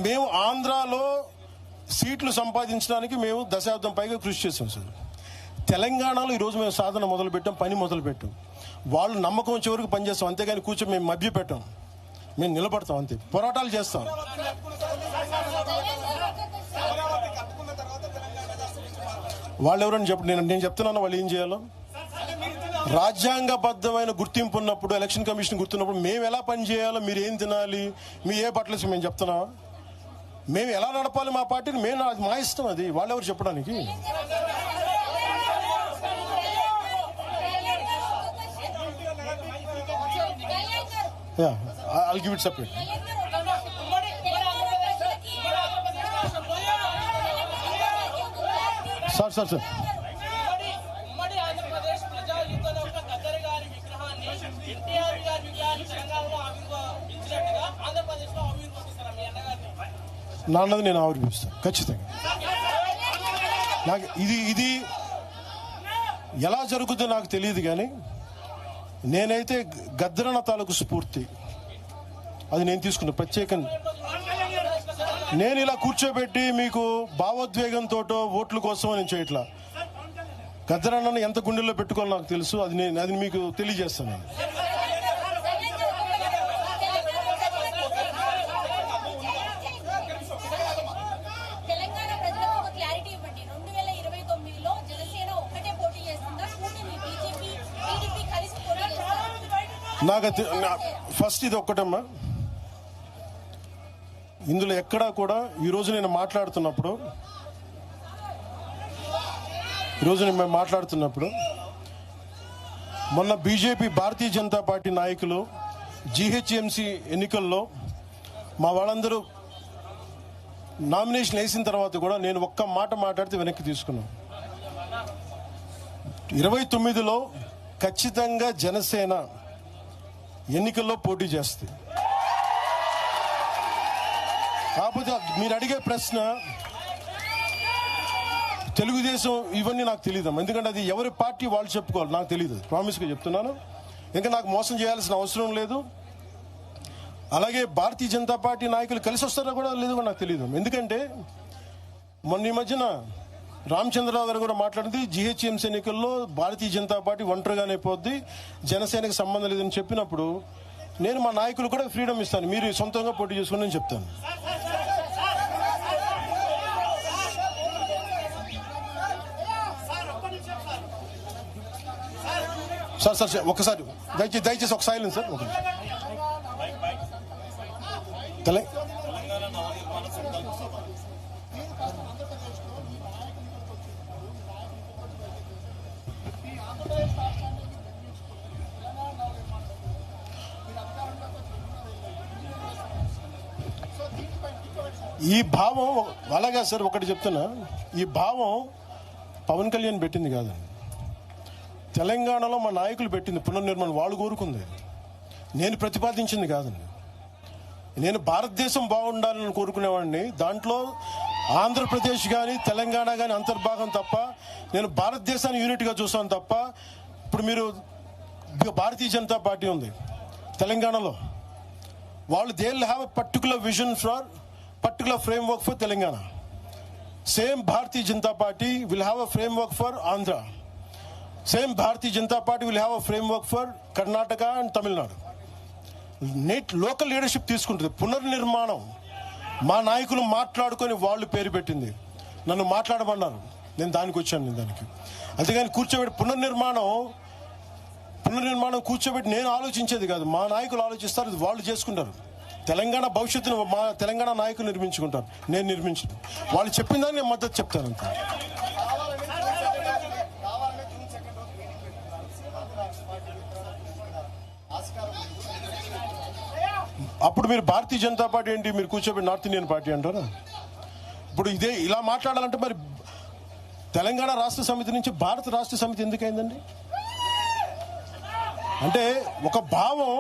మేము ఆంధ్రాలో సీట్లు సంపాదించడానికి మేము దశాబ్దం పైగా కృషి చేస్తాం సార్. తెలంగాణలో ఈరోజు మేము సాధన మొదలుపెట్టాం, పని మొదలుపెట్టాం. వాళ్ళు నమ్మకం వచ్చే వరకు పనిచేస్తాం, అంతేగాని కూర్చొని మేము మభ్య పెట్టాం. మేము నిలబడతాం అంతే, పోరాటాలు చేస్తాం. వాళ్ళు ఎవరని నేను చెప్తున్నాను వాళ్ళు ఏం చేయాలో. రాజ్యాంగబద్ధమైన గుర్తింపు ఉన్నప్పుడు, ఎలక్షన్ కమిషన్ గుర్తున్నప్పుడు మేము ఎలా పని చేయాలో, మీరు ఏం తినాలి, మీ ఏ బట్టలు మేము చెప్తున్నామా? మేము ఎలా నడపాలి మా పార్టీని అది మా ఇష్టం. అది వాళ్ళెవరు చెప్పడానికి? I'll give it separate. Sir నాన్నది నేను ఆవిర్భవిస్తాను ఖచ్చితంగా. నాకు ఇది ఎలా జరుగుతుందో నాకు తెలియదు, కానీ నేనైతే గద్దరన్న తాలూకు స్ఫూర్తి అది నేను తీసుకున్నా ప్రత్యేకంగా. నేను ఇలా కూర్చోబెట్టి మీకు భావోద్వేగంతో ఓట్ల కోసం నేను చేయట్లా. గద్దరన్నను ఎంత గుండెల్లో పెట్టుకోవాలో నాకు తెలుసు. అది మీకు తెలియజేస్తాను. నాకు ఫస్ట్ ఇది ఒక్కటమ్మా, ఇందులో ఎక్కడా కూడా ఈరోజు నేను మాట్లాడుతున్నప్పుడు మొన్న బీజేపీ భారతీయ జనతా పార్టీ నాయకులు జీహెచ్ఎంసీ ఎన్నికల్లో మా వాళ్ళందరూ నామినేషన్ వేసిన తర్వాత కూడా నేను ఒక్క మాట మాట్లాడితే వెనక్కి తీసుకున్నాను. 29లో ఖచ్చితంగా జనసేన ఎన్నికల్లో పోటీ చేస్తుంది. కాకపోతే మీరు అడిగే ప్రశ్న తెలుగుదేశం ఇవన్నీ నాకు తెలియదు, ఎందుకంటే అది ఎవరి పార్టీ వాళ్ళు చెప్పుకోవాలి, నాకు తెలియదు. ప్రామిస్గా చెప్తున్నాను. ఇంకా నాకు మోసం చేయాల్సిన అవసరం లేదు. అలాగే భారతీయ జనతా పార్టీ నాయకులు కలిసి వస్తారో కూడా లేదు కూడా నాకు తెలియదు. ఎందుకంటే మొన్న ఈ మధ్యన రామచంద్రరావు గారు కూడా మాట్లాడింది, జీహెచ్ఎంసీ ఎన్నికల్లో భారతీయ జనతా పార్టీ ఒంటరిగానే పోద్ది, జనసేనకి సంబంధం లేదని చెప్పినప్పుడు నేను మా నాయకులు కూడా ఫ్రీడమ్ ఇస్తాను, మీరు సొంతంగా పోటీ చేసుకుని నేను చెప్తాను. సార్ ఒకసారి దయచేసి ఒక సైలెన్స్ సార్. ఒక ఈ భావం అలాగా సార్. ఒకటి చెప్తున్నా, ఈ భావం పవన్ కళ్యాణ్ పెట్టింది కాదండి, తెలంగాణలో మా నాయకులు పెట్టింది. పునర్నిర్మాణం వాళ్ళు కోరుకుంది, నేను ప్రతిపాదించింది కాదండి. నేను భారతదేశం బాగుండాలని కోరుకునేవాడిని. దాంట్లో ఆంధ్రప్రదేశ్ కానీ తెలంగాణ కానీ అంతర్భాగం తప్ప, నేను భారతదేశాన్ని యూనిట్గా చూస్తాను తప్ప. ఇప్పుడు మీరు భారతీయ జనతా పార్టీ ఉంది తెలంగాణలో, వాళ్ళు they will have a particular vision for particular framework for Telangana. Same Bharatiya Janata Party will have a framework for Andhra. Same Bharatiya Janata Party will have a framework for Karnataka and Tamil Nadu. Local leadership తీసుకుంటుంది. పునర్నిర్మాణం మా నాయకులు మాట్లాడుకొని వాళ్ళు పేరు పెట్టింది, నన్ను మాట్లాడమన్నారు, నేను దానికి వచ్చాను. నేను దానికి అంతేగాని కూర్చోబెట్టి పునర్నిర్మాణం కూర్చోబెట్టి నేను ఆలోచించేది కాదు. మా నాయకులు ఆలోచిస్తారు, వాళ్ళు చేసుకుంటారు. తెలంగాణ భవిష్యత్తును మా తెలంగాణ నాయకులు నిర్మించుకుంటారు, నేను నిర్మించను. వాళ్ళు చెప్పిన దాన్ని నేను మద్దతు చెప్తాను అంతే. అప్పుడు మీరు భారతీయ జనతా పార్టీ ఏంటి, మీరు కూర్చోబెట్టి నార్త్ ఇండియన్ పార్టీ అంటారా? ఇప్పుడు ఇదే ఇలా మాట్లాడాలంటే మరి తెలంగాణ రాష్ట్ర సమితి నుంచి భారత రాష్ట్ర సమితి ఎందుకైందండి? అంటే ఒక భావం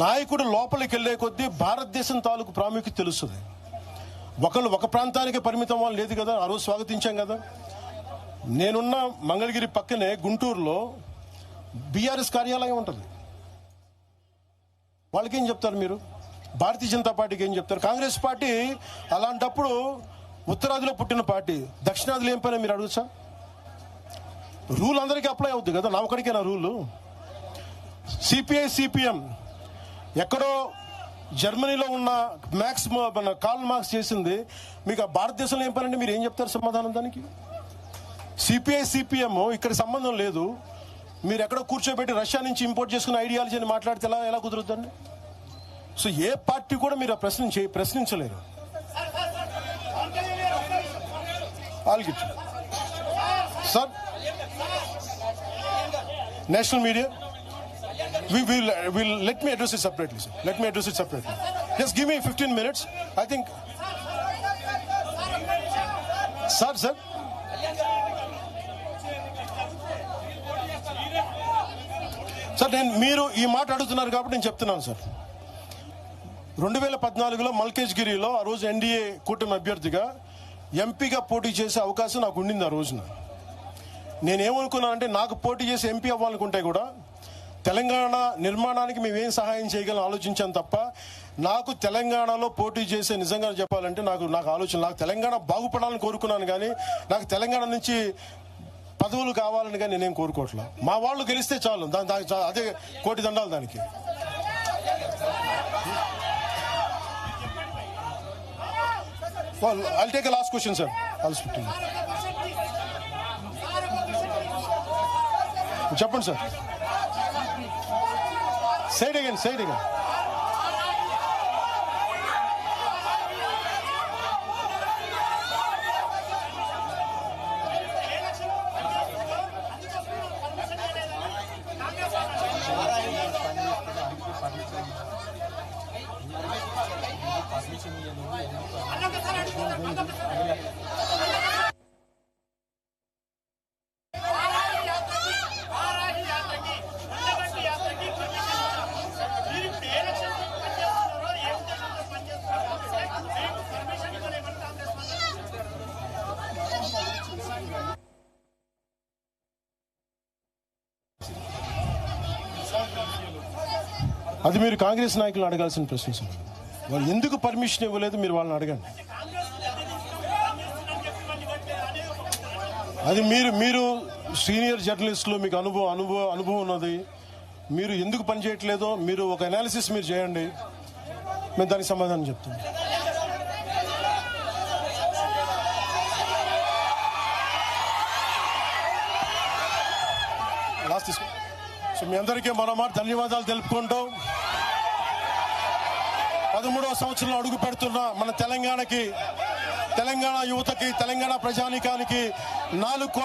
నాయకుడు లోపలికి వెళ్లే కొద్దీ భారతదేశం తాలూకు ప్రాముఖ్యత తెలుస్తుంది. ఒకళ్ళు ఒక ప్రాంతానికి పరిమితం వాళ్ళు లేదు కదా. ఆ రోజు స్వాగతించాం కదా. నేనున్న మంగళగిరి పక్కనే గుంటూరులో బీఆర్ఎస్ కార్యాలయం ఉంటుంది. వాళ్ళకేం చెప్తారు మీరు? భారతీయ జనతా పార్టీకి ఏం చెప్తారు? కాంగ్రెస్ పార్టీ అలాంటప్పుడు ఉత్తరాదిలో పుట్టిన పార్టీ, దక్షిణాదిలో ఏం పని మీరు అడుగుతా? రూల్ అందరికీ అప్లై అవుద్ది కదా, నా ఒకడికేనా రూలు? సిపిఐ సిపిఎం ఎక్కడో జర్మనీలో ఉన్న కార్ల్ మార్క్స్ చేసింది, మీకు ఆ భారతదేశంలో ఏం పనండి? మీరు ఏం చెప్తారు సమాధానం దానికి? సిపిఐ సిపిఎం ఇక్కడ సంబంధం లేదు. మీరు ఎక్కడో కూర్చోబెట్టి రష్యా నుంచి ఇంపోర్ట్ చేసుకున్న ఐడియాలజీని మాట్లాడితే ఎలా కుదురుతుందండి? సో ఏ పార్టీ కూడా మీరు ప్రశ్నించలేరు. Sir national media let me address it separately, sir. Let me address it separately. Just give me 15 minutes. I think, sir. నేను మీరు ఈ మాట అడుగుతున్నారు కాబట్టి నేను చెప్తున్నాను సార్. 2014లో మల్కేజ్గిరిలో ఆ రోజు ఎన్డీఏ కూటమి అభ్యర్థిగా ఎంపీగా పోటీ చేసే అవకాశం నాకు ఉండింది. ఆ రోజున నేనేమనుకున్నానంటే, నాకు పోటీ చేసి ఎంపీ అవ్వాలనుకుంటే కూడా తెలంగాణ నిర్మాణానికి మేమేం సహాయం చేయగలం ఆలోచించాను తప్ప, నాకు తెలంగాణలో పోటీ చేసే, నిజంగా చెప్పాలంటే నాకు ఆలోచన, నాకు తెలంగాణ బాగుపడాలని కోరుకున్నాను కానీ నాకు తెలంగాణ నుంచి పదవులు కావాలని కానీ నేనేం కోరుకోవట్లా. మా వాళ్ళు గెలిస్తే చాలు, అదే కోటి దండాలు దానికి. I'll take a last question, sir. I'll speak to you. చెప్పండి సార్. Say it again. అది మీరు కాంగ్రెస్ నాయకులు అడగాల్సిన ప్రశ్న సార్. వాళ్ళు ఎందుకు పర్మిషన్ ఇవ్వలేదు మీరు వాళ్ళని అడగండి. అది మీరు సీనియర్ జర్నలిస్టులు, మీకు అనుభవం ఉన్నది. మీరు ఎందుకు పని చేయట్లేదో మీరు ఒక అనాలిసిస్ మీరు చేయండి, మేము దానికి సమాధానం చెప్తాం. లాస్ట్ తీసుకో. మీ అందరికీ మరోమారు ధన్యవాదాలు తెలుపుకుంటూ 13వ సంవత్సరంలో అడుగు పెడుతున్న మన తెలంగాణ యువతకి, తెలంగాణ ప్రజానీకానికి 4 కోట్ల